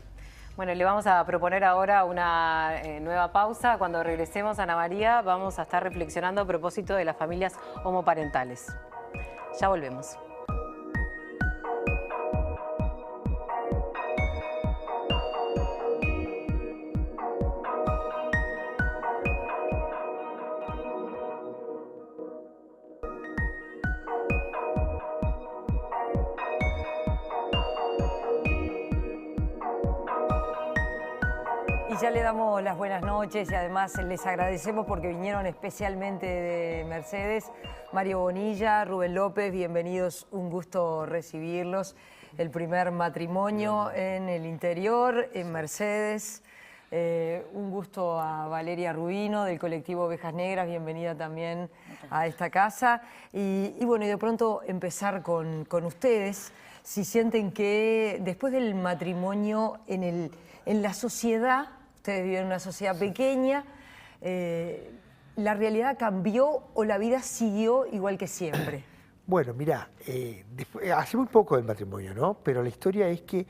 Bueno, le vamos a proponer ahora una nueva pausa. Cuando regresemos, Ana María, vamos a estar reflexionando a propósito de las familias homoparentales. Ya volvemos. Y ya le damos las buenas noches y además les agradecemos porque vinieron especialmente de Mercedes. Mario Bonilla, Rubén López, bienvenidos, un gusto recibirlos. El primer matrimonio en el interior, en Mercedes. Un gusto a Valeria Rubino del colectivo Ovejas Negras, bienvenida también a esta casa. Y bueno, y de pronto empezar con ustedes, si sienten que después del matrimonio en la sociedad, ustedes viven en una sociedad pequeña, ¿la realidad cambió o la vida siguió igual que siempre? Bueno, mirá, hace muy poco del matrimonio, ¿no? Pero la historia es que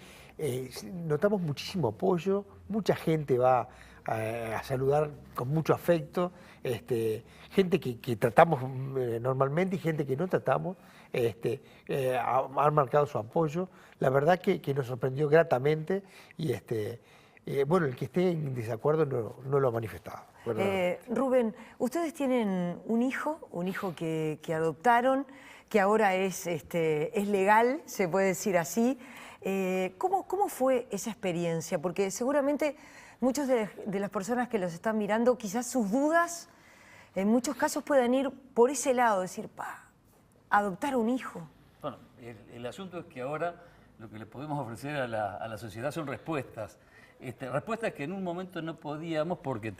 notamos muchísimo apoyo, mucha gente va a saludar con mucho afecto, gente que tratamos normalmente y gente que no tratamos, han marcado su apoyo. La verdad que nos sorprendió gratamente y bueno, el que esté en desacuerdo no lo ha manifestado. Rubén, ustedes tienen un hijo que adoptaron, que ahora es legal, se puede decir así. ¿Cómo fue esa experiencia? Porque seguramente muchas de las personas que los están mirando, quizás sus dudas, en muchos casos puedan ir por ese lado, decir, adoptar un hijo. Bueno, el asunto es que ahora lo que le podemos ofrecer a la sociedad son respuestas. Respuestas que en un momento no podíamos porque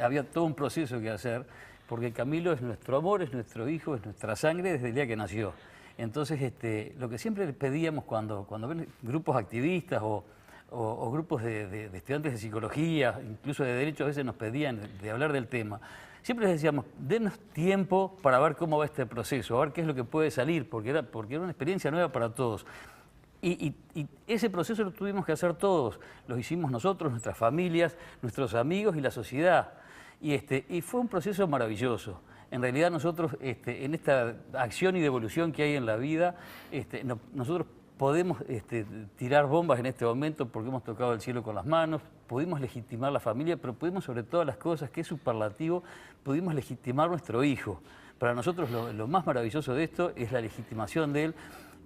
había todo un proceso que hacer, porque Camilo es nuestro amor, es nuestro hijo, es nuestra sangre desde el día que nació. Entonces, lo que siempre pedíamos cuando ven grupos activistas o grupos de estudiantes de psicología, incluso de derecho, a veces nos pedían de hablar del tema, siempre les decíamos, denos tiempo para ver cómo va este proceso, a ver qué es lo que puede salir, porque era una experiencia nueva para todos. Y ese proceso lo tuvimos que hacer todos, lo hicimos nosotros, nuestras familias, nuestros amigos y la sociedad. Y fue un proceso maravilloso. En realidad nosotros, en esta acción y devolución que hay en la vida, nosotros podemos tirar bombas en este momento porque hemos tocado el cielo con las manos, pudimos legitimar la familia, pero pudimos sobre todas las cosas, que es superlativo, pudimos legitimar nuestro hijo. Para nosotros lo más maravilloso de esto es la legitimación de él,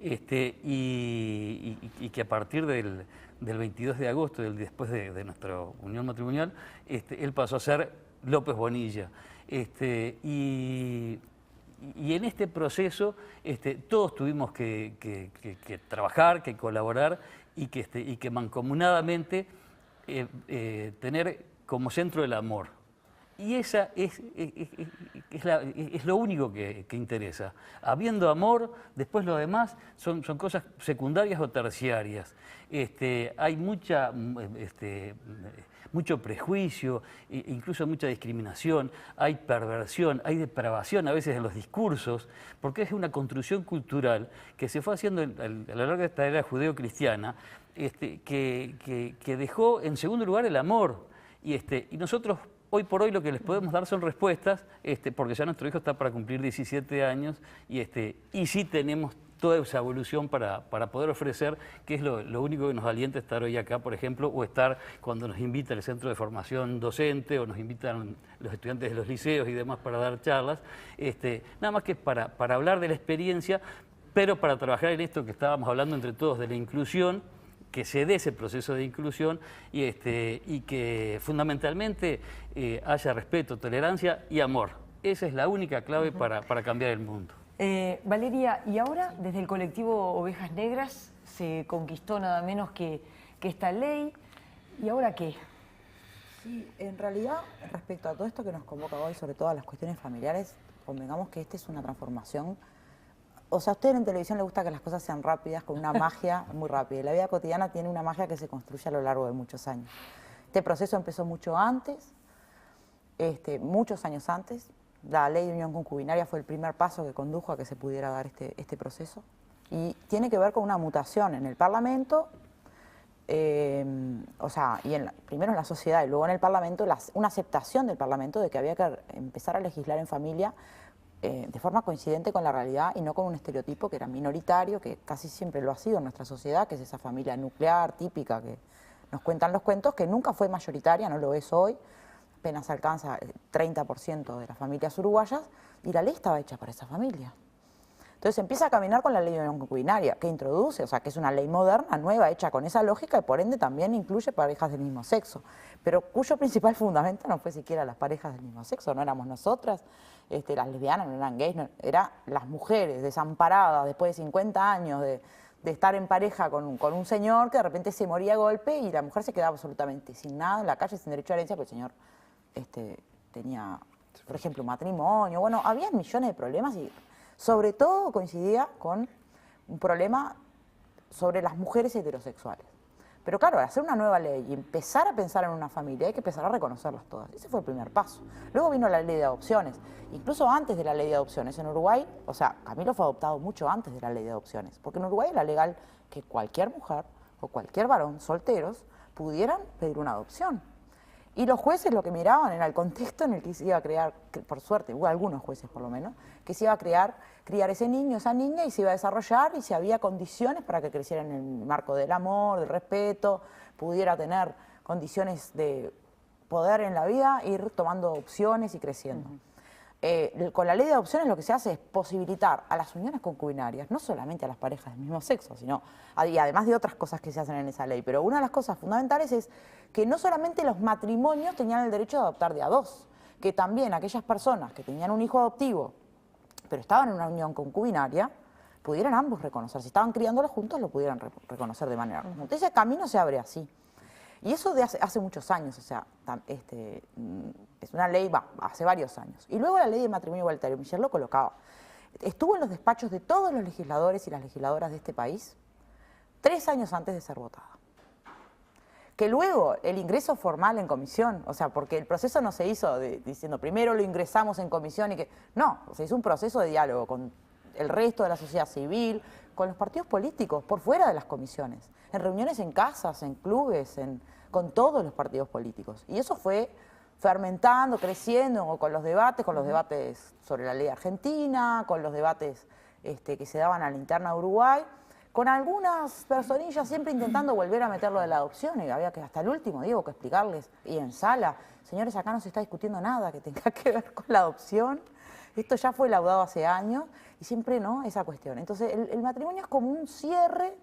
y que a partir del 22 de agosto, después de nuestra unión matrimonial, él pasó a ser López Bonilla. Y en este proceso todos tuvimos que trabajar, que colaborar y que mancomunadamente tener como centro el amor. Y esa es lo único que interesa. Habiendo amor, después lo demás son cosas secundarias o terciarias. Hay mucho prejuicio, incluso mucha discriminación, hay perversión, hay depravación a veces en los discursos, porque es una construcción cultural que se fue haciendo a lo largo de esta era judeo-cristiana, que dejó en segundo lugar el amor. Y nosotros hoy por hoy lo que les podemos dar son respuestas, porque ya nuestro hijo está para cumplir 17 años y sí tenemos toda esa evolución para poder ofrecer, que es lo único que nos alienta estar hoy acá, por ejemplo, o estar cuando nos invita el centro de formación docente o nos invitan los estudiantes de los liceos y demás para dar charlas, nada más que para hablar de la experiencia, pero para trabajar en esto que estábamos hablando entre todos de la inclusión, que se dé ese proceso de inclusión y que fundamentalmente haya respeto, tolerancia y amor. Esa es la única clave para cambiar el mundo. Valeria, y ahora desde el colectivo Ovejas Negras se conquistó nada menos que esta ley. ¿Y ahora qué? Sí, en realidad, respecto a todo esto que nos convoca hoy, sobre todo a las cuestiones familiares, convengamos que esta es una transformación. O sea, a usted en televisión le gusta que las cosas sean rápidas, con una magia muy rápida. Y la vida cotidiana tiene una magia que se construye a lo largo de muchos años. Este proceso empezó mucho antes, muchos años antes. La ley de unión concubinaria fue el primer paso que condujo a que se pudiera dar este proceso. Y tiene que ver con una mutación en el Parlamento, primero en la sociedad y luego en el Parlamento, una aceptación del Parlamento de que había que empezar a legislar en familia de forma coincidente con la realidad y no con un estereotipo que era minoritario, que casi siempre lo ha sido en nuestra sociedad, que es esa familia nuclear típica que nos cuentan los cuentos, que nunca fue mayoritaria, no lo es hoy, apenas alcanza el 30% de las familias uruguayas, y la ley estaba hecha para esa familia. Entonces empieza a caminar con la ley de unión concubinaria, que introduce, o sea, que es una ley moderna, nueva, hecha con esa lógica y por ende también incluye parejas del mismo sexo, pero cuyo principal fundamento no fue siquiera las parejas del mismo sexo, no éramos nosotras, las lesbianas, no eran gays, no, eran las mujeres desamparadas después de 50 años de estar en pareja con un señor que de repente se moría a golpe y la mujer se quedaba absolutamente sin nada en la calle, sin derecho a herencia, porque el señor tenía, por ejemplo, un matrimonio, bueno, había millones de problemas y sobre todo coincidía con un problema sobre las mujeres heterosexuales. Pero claro, al hacer una nueva ley y empezar a pensar en una familia, hay que empezar a reconocerlas todas. Ese fue el primer paso. Luego vino la ley de adopciones. Incluso antes de la ley de adopciones en Uruguay, o sea, Camilo fue adoptado mucho antes de la ley de adopciones, porque en Uruguay era legal que cualquier mujer o cualquier varón solteros pudieran pedir una adopción. Y los jueces lo que miraban era el contexto en el que se iba a crear, por suerte, hubo algunos jueces por lo menos, que se iba a criar ese niño, esa niña, y se iba a desarrollar y si había condiciones para que creciera en el marco del amor, del respeto, pudiera tener condiciones de poder en la vida, ir tomando opciones y creciendo. Con la ley de adopciones lo que se hace es posibilitar a las uniones concubinarias, no solamente a las parejas del mismo sexo, sino, y además de otras cosas que se hacen en esa ley, pero una de las cosas fundamentales es que no solamente los matrimonios tenían el derecho de adoptar de a dos, que también aquellas personas que tenían un hijo adoptivo, pero estaban en una unión concubinaria, pudieran ambos reconocer. Si estaban criándolo juntos, lo pudieran reconocer de manera conjunta. Ese camino se abre así. Y eso de hace muchos años, o sea, es una ley, hace varios años. Y luego la ley de matrimonio igualitario, Michelle lo colocaba. Estuvo en los despachos de todos los legisladores y las legisladoras de este país 3 años antes de ser votada. Que luego el ingreso formal en comisión, o sea, porque el proceso no se hizo diciendo primero lo ingresamos en comisión y que... No, se hizo un proceso de diálogo con el resto de la sociedad civil, con los partidos políticos, por fuera de las comisiones, en reuniones en casas, en clubes, con todos los partidos políticos. Y eso fue fermentando, creciendo, con los debates sobre la ley argentina, con los debates que se daban a la interna de Uruguay, con algunas personillas siempre intentando volver a meterlo de la adopción, y había que hasta el último, digo, que explicarles, y en sala, señores, acá no se está discutiendo nada que tenga que ver con la adopción, esto ya fue laudado hace años, y siempre no, esa cuestión. Entonces, el matrimonio es como un cierre,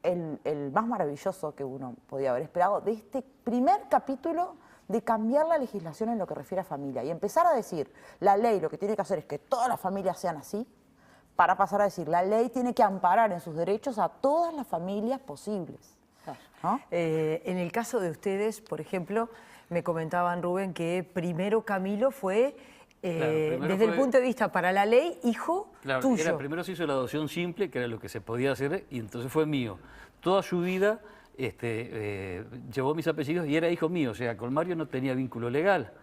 el más maravilloso que uno podía haber esperado, de este primer capítulo de cambiar la legislación en lo que refiere a familia, y empezar a decir, la ley lo que tiene que hacer es que todas las familias sean así, para pasar a decir, la ley tiene que amparar en sus derechos a todas las familias posibles. ¿No? En el caso de ustedes, por ejemplo, me comentaban, Rubén, que primero Camilo fue, desde el punto de vista para la ley, hijo tuyo. Primero se hizo la adopción simple, que era lo que se podía hacer, y entonces fue mío. Toda su vida llevó mis apellidos y era hijo mío, o sea, con Mario no tenía vínculo legal.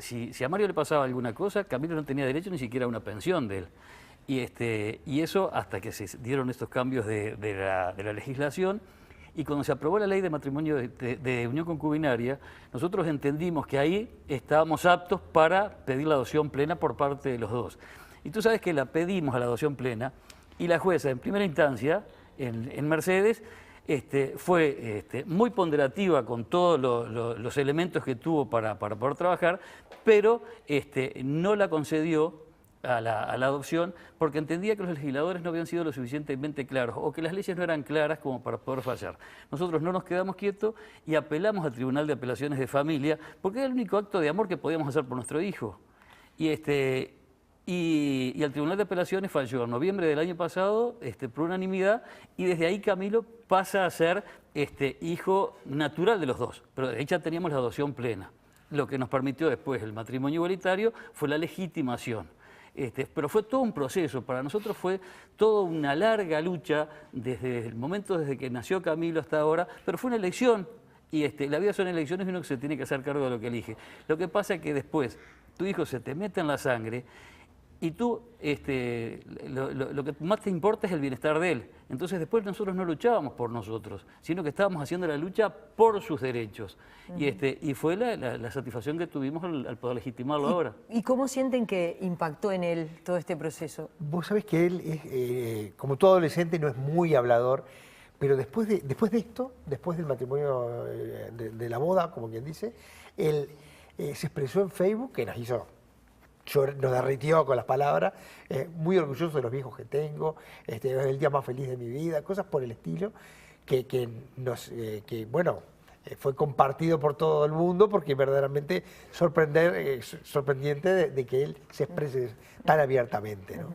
Si a Mario le pasaba alguna cosa, Camilo no tenía derecho ni siquiera a una pensión de él. Y eso hasta que se dieron estos cambios de la legislación, y cuando se aprobó la ley de matrimonio de unión concubinaria, nosotros entendimos que ahí estábamos aptos para pedir la adopción plena por parte de los dos. Y tú sabes que la pedimos a la adopción plena, y la jueza en primera instancia, en Mercedes, fue muy ponderativa con todos los elementos que tuvo para poder trabajar, pero no la concedió a la adopción porque entendía que los legisladores no habían sido lo suficientemente claros o que las leyes no eran claras como para poder fallar. Nosotros no nos quedamos quietos y apelamos al Tribunal de Apelaciones de Familia porque era el único acto de amor que podíamos hacer por nuestro hijo. Y al Tribunal de Apelaciones falló en noviembre del año pasado por unanimidad, y desde ahí Camilo pasa a ser hijo natural de los dos, pero de ahí ya teníamos la adopción plena. Lo que nos permitió después el matrimonio igualitario fue la legitimación. Pero fue todo un proceso, para nosotros fue toda una larga lucha desde el momento desde que nació Camilo hasta ahora, pero fue una elección, y la vida son elecciones y uno que se tiene que hacer cargo de lo que elige. Lo que pasa es que después tu hijo se te mete en la sangre y tú, lo que más te importa es el bienestar de él. Entonces después nosotros no luchábamos por nosotros, sino que estábamos haciendo la lucha por sus derechos. Y fue la satisfacción que tuvimos al poder legitimarlo ahora. ¿Y cómo sienten que impactó en él todo este proceso? Vos sabés que él, como todo adolescente, no es muy hablador, pero después de esto, después del matrimonio, de la boda, como quien dice, él se expresó en Facebook, que nos hizo nos derritió con las palabras, muy orgulloso de los viejos que tengo, es el día más feliz de mi vida, cosas por el estilo, que fue compartido por todo el mundo porque verdaderamente sorprendente de que él se exprese tan abiertamente, ¿no?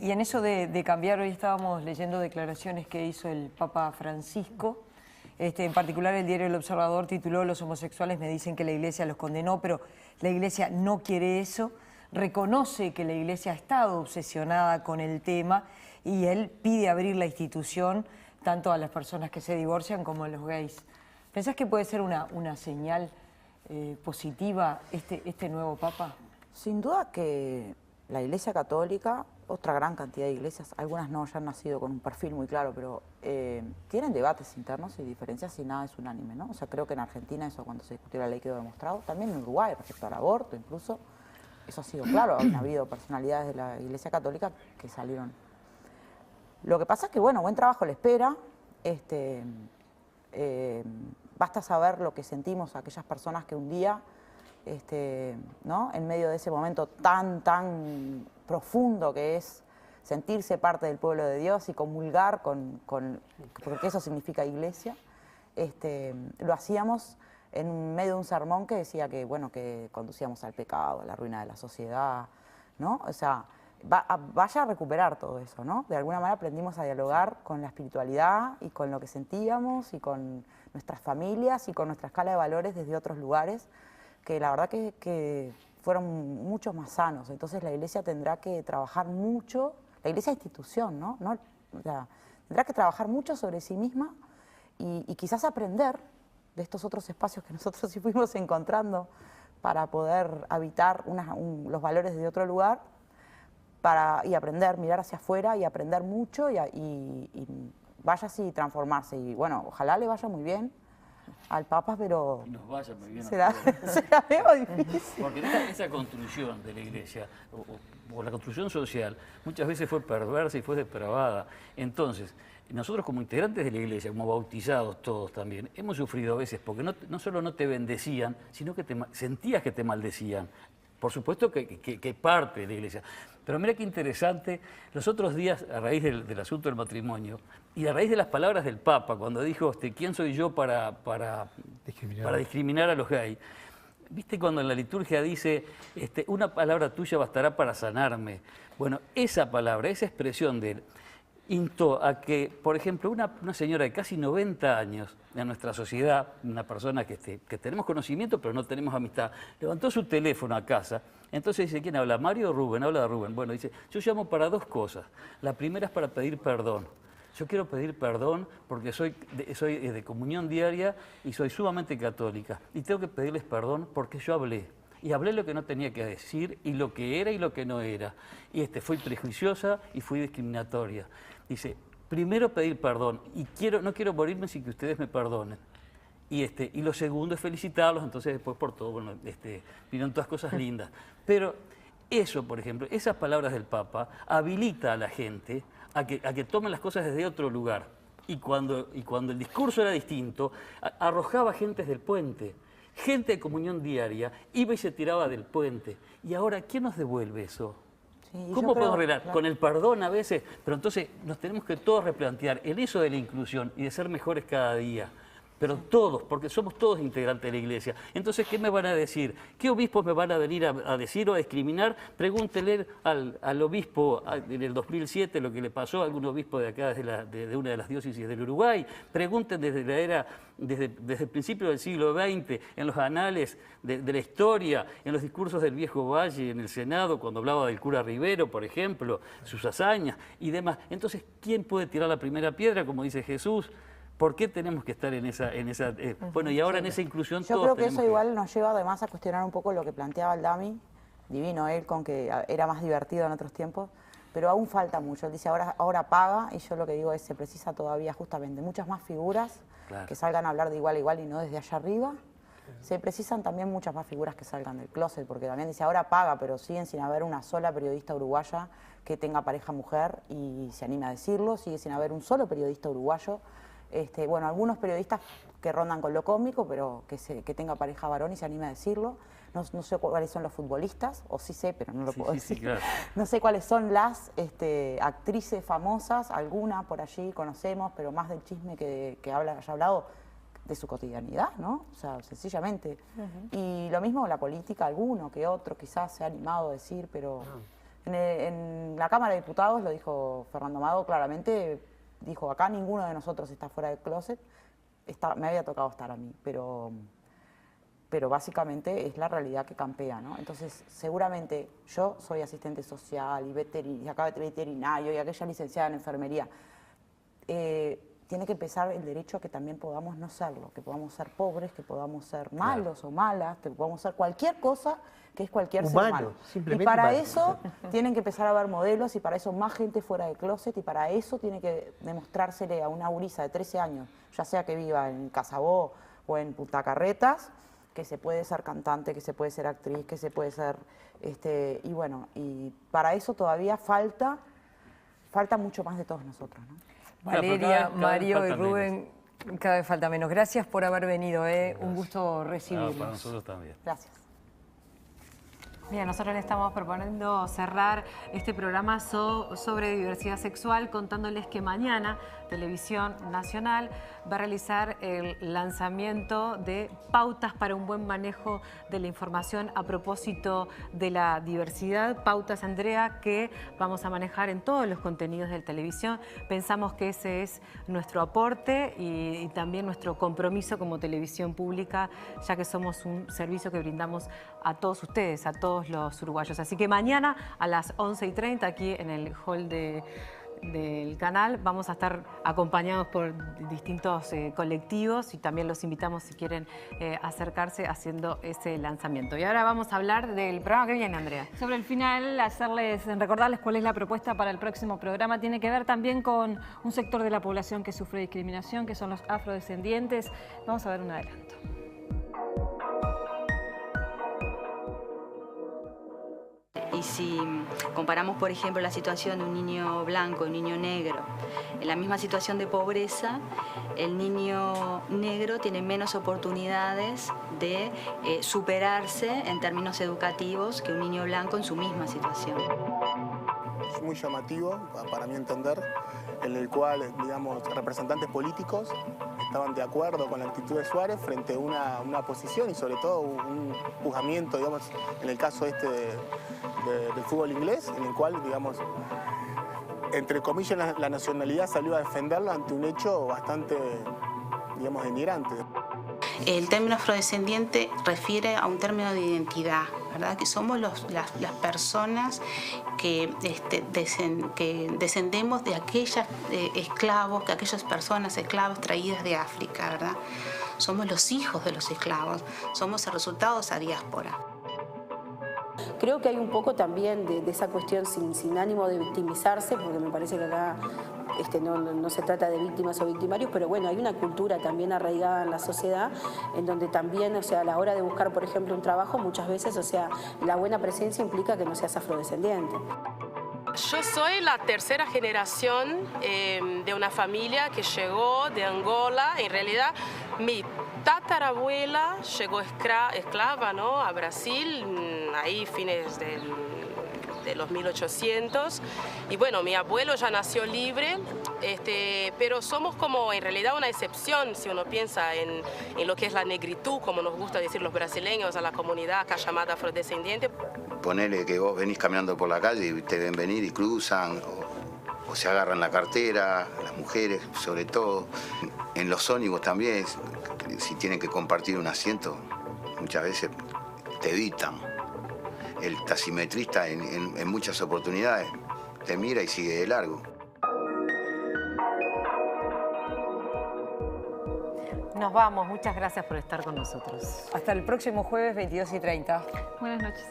Y en eso de cambiar, hoy estábamos leyendo declaraciones que hizo el Papa Francisco. En particular el diario El Observador tituló "Los homosexuales me dicen que la Iglesia los condenó, pero la Iglesia no quiere eso". Reconoce que la Iglesia ha estado obsesionada con el tema y él pide abrir la institución tanto a las personas que se divorcian como a los gays. ¿Pensás que puede ser una señal positiva este nuevo Papa? Sin duda que la Iglesia Católica, otra gran cantidad de iglesias, algunas no, ya han nacido con un perfil muy claro, pero tienen debates internos y diferencias y nada es unánime, ¿no? O sea, creo que en Argentina eso cuando se discutió la ley quedó demostrado, también en Uruguay respecto al aborto incluso, eso ha sido claro, han habido personalidades de la Iglesia Católica que salieron. Lo que pasa es que, bueno, buen trabajo le espera, basta saber lo que sentimos a aquellas personas que un día, ¿no? En medio de ese momento tan profundo que es sentirse parte del pueblo de Dios y comulgar porque eso significa iglesia, lo hacíamos en medio de un sermón que decía que, bueno, que conducíamos al pecado, a la ruina de la sociedad, ¿no? O sea, vaya a recuperar todo eso, ¿no? De alguna manera aprendimos a dialogar con la espiritualidad y con lo que sentíamos y con nuestras familias y con nuestra escala de valores desde otros lugares, que la verdad que fueron mucho más sanos. Entonces la Iglesia tendrá que trabajar mucho, la Iglesia institución, ¿no? O sea, tendrá que trabajar mucho sobre sí misma y quizás aprender de estos otros espacios que nosotros sí fuimos encontrando para poder habitar los valores de otro lugar y aprender, mirar hacia afuera y aprender mucho y vaya así transformarse. Y bueno, ojalá le vaya muy bien al Papa, pero nos vaya muy bien será medio difícil. Porque esa construcción de la Iglesia o la construcción social muchas veces fue perversa y fue depravada. Entonces, nosotros como integrantes de la Iglesia, como bautizados todos también, hemos sufrido a veces porque no solo no te bendecían, sino que sentías que te maldecían. Por supuesto que parte de la Iglesia. Pero mira qué interesante, los otros días, a raíz del asunto del matrimonio, y a raíz de las palabras del Papa, cuando dijo, ¿quién soy yo para discriminar a los gays? ¿Viste cuando en la liturgia dice, una palabra tuya bastará para sanarme? Bueno, esa palabra, esa expresión de él, instó a que, por ejemplo, una señora de casi 90 años en nuestra sociedad, una persona que tenemos conocimiento pero no tenemos amistad, levantó su teléfono a casa, entonces dice, ¿quién habla? ¿Mario o Rubén? Habla de Rubén. Bueno, dice, yo llamo para dos cosas. La primera es para pedir perdón. Yo quiero pedir perdón porque soy de comunión diaria y soy sumamente católica. Y tengo que pedirles perdón porque yo hablé. Y hablé lo que no tenía que decir y lo que era y lo que no era. Y fui prejuiciosa y fui discriminatoria. Dice, primero pedir perdón y no quiero morirme sin que ustedes me perdonen. Y lo segundo es felicitarlos, entonces después por todo, bueno, vinieron todas cosas lindas. Pero eso, por ejemplo, esas palabras del Papa habilita a la gente a que tomen las cosas desde otro lugar. Y cuando el discurso era distinto, arrojaba gente del puente. Gente de comunión diaria iba y se tiraba del puente. Y ahora, ¿quién nos devuelve eso? Sí, ¿cómo podemos arreglar? Claro. Con el perdón a veces, pero entonces nos tenemos que todos replantear en eso de la inclusión y de ser mejores cada día. Pero todos, porque somos todos integrantes de la Iglesia. Entonces, ¿qué me van a decir? ¿Qué obispos me van a venir a decir o a discriminar? Pregúntele al obispo en el 2007 lo que le pasó a algún obispo de acá, de una de las diócesis del Uruguay. Pregunten desde el principio del siglo XX, en los anales de la historia, en los discursos del Viejo Valle, en el Senado, cuando hablaba del cura Rivero, por ejemplo, sus hazañas y demás. Entonces, ¿quién puede tirar la primera piedra, como dice Jesús? ¿Por qué tenemos que estar en esa bueno, y ahora en esa inclusión yo creo que eso igual nos lleva además a cuestionar un poco lo que planteaba el Dami, divino él, con que era más divertido en otros tiempos, pero aún falta mucho. Él dice, ahora paga, y yo lo que digo es, se precisa todavía justamente muchas más figuras que salgan a hablar de igual a igual y no desde allá arriba. Se precisan también muchas más figuras que salgan del closet, porque también dice, ahora paga, pero siguen sin haber una sola periodista uruguaya que tenga pareja mujer y se anime a decirlo, sigue sin haber un solo periodista uruguayo. Bueno, algunos periodistas que rondan con lo cómico, pero que tenga pareja varón y se anime a decirlo. no sé cuáles son los futbolistas, o sí sé, pero no lo puedo decir. Sí, claro. No sé cuáles son las actrices famosas, alguna por allí conocemos, pero más del chisme que haya hablado de su cotidianidad, ¿no? O sea, sencillamente. Y lo mismo la política, alguno que otro quizás se ha animado a decir, pero en la Cámara de Diputados lo dijo Fernando Mago claramente, dijo, acá ninguno de nosotros está fuera del closet, me había tocado estar a mí, pero básicamente es la realidad que campea, ¿no? Entonces, seguramente yo soy asistente social y acá veterinario y aquella licenciada en enfermería. Tiene que empezar el derecho a que también podamos no serlo, que podamos ser pobres, que podamos ser malos o malas, que podamos ser cualquier cosa que es cualquier ser humano. Simplemente y para humano. eso tienen que empezar a haber modelos y para eso más gente fuera del closet y para eso tiene que demostrársele a una gurisa de 13 años, ya sea que viva en Casabó o en Punta Carretas, que se puede ser cantante, que se puede ser actriz, que se puede ser... y bueno, y para eso todavía falta mucho más de todos nosotros, ¿no? Valeria, Mario y Rubén, cada vez falta menos. Gracias por haber venido, un gusto recibirlos. Para nosotros también. Gracias. Bien, nosotros le estamos proponiendo cerrar este programa sobre diversidad sexual contándoles que mañana Televisión Nacional va a realizar el lanzamiento de pautas para un buen manejo de la información a propósito de la diversidad. Pautas, Andrea, que vamos a manejar en todos los contenidos de televisión. Pensamos que ese es nuestro aporte y también nuestro compromiso como televisión pública, ya que somos un servicio que brindamos a todos ustedes, a todos los uruguayos. Así que mañana a las 11:30 aquí en el hall del canal vamos a estar acompañados por distintos colectivos y también los invitamos si quieren acercarse haciendo ese lanzamiento. Y ahora vamos a hablar del programa que viene, Andrea. Sobre el final, recordarles cuál es la propuesta para el próximo programa. Tiene que ver también con un sector de la población que sufre discriminación, que son los afrodescendientes. Vamos a ver un adelanto. Y si comparamos, por ejemplo, la situación de un niño blanco y un niño negro, en la misma situación de pobreza, el niño negro tiene menos oportunidades de superarse en términos educativos que un niño blanco en su misma situación. Es muy llamativo, para mi entender, en el cual, digamos, representantes políticos estaban de acuerdo con la actitud de Suárez frente a una posición y sobre todo un juzgamiento, digamos, en el caso del fútbol inglés, en el cual, digamos, entre comillas, la nacionalidad salió a defenderlo ante un hecho bastante, digamos, denigrante. El término afrodescendiente refiere a un término de identidad, ¿verdad? Que somos las personas que descendemos de aquellos esclavos, de aquellas personas esclavas traídas de África, ¿verdad? Somos los hijos de los esclavos, somos el resultado de esa diáspora. Creo que hay un poco también de esa cuestión sin ánimo de victimizarse, porque me parece que acá no se trata de víctimas o victimarios, pero bueno, hay una cultura también arraigada en la sociedad, en donde también, o sea, a la hora de buscar, por ejemplo, un trabajo, muchas veces, o sea, la buena presencia implica que no seas afrodescendiente. Yo soy la tercera generación de una familia que llegó de Angola. En realidad, mi tatarabuela llegó esclava, ¿no?, a Brasil, ahí fines de los 1800. Y bueno, mi abuelo ya nació libre, pero somos como en realidad una excepción si uno piensa en lo que es la negritud, como nos gusta decir los brasileños a la comunidad acá llamada afrodescendiente. Ponele que vos venís caminando por la calle y te ven venir y cruzan, o se agarran la cartera, las mujeres sobre todo. En los ómnibus también, si tienen que compartir un asiento, muchas veces te evitan. El taximetrista en muchas oportunidades te mira y sigue de largo. Nos vamos, muchas gracias por estar con nosotros. Hasta el próximo jueves 22:30. Buenas noches.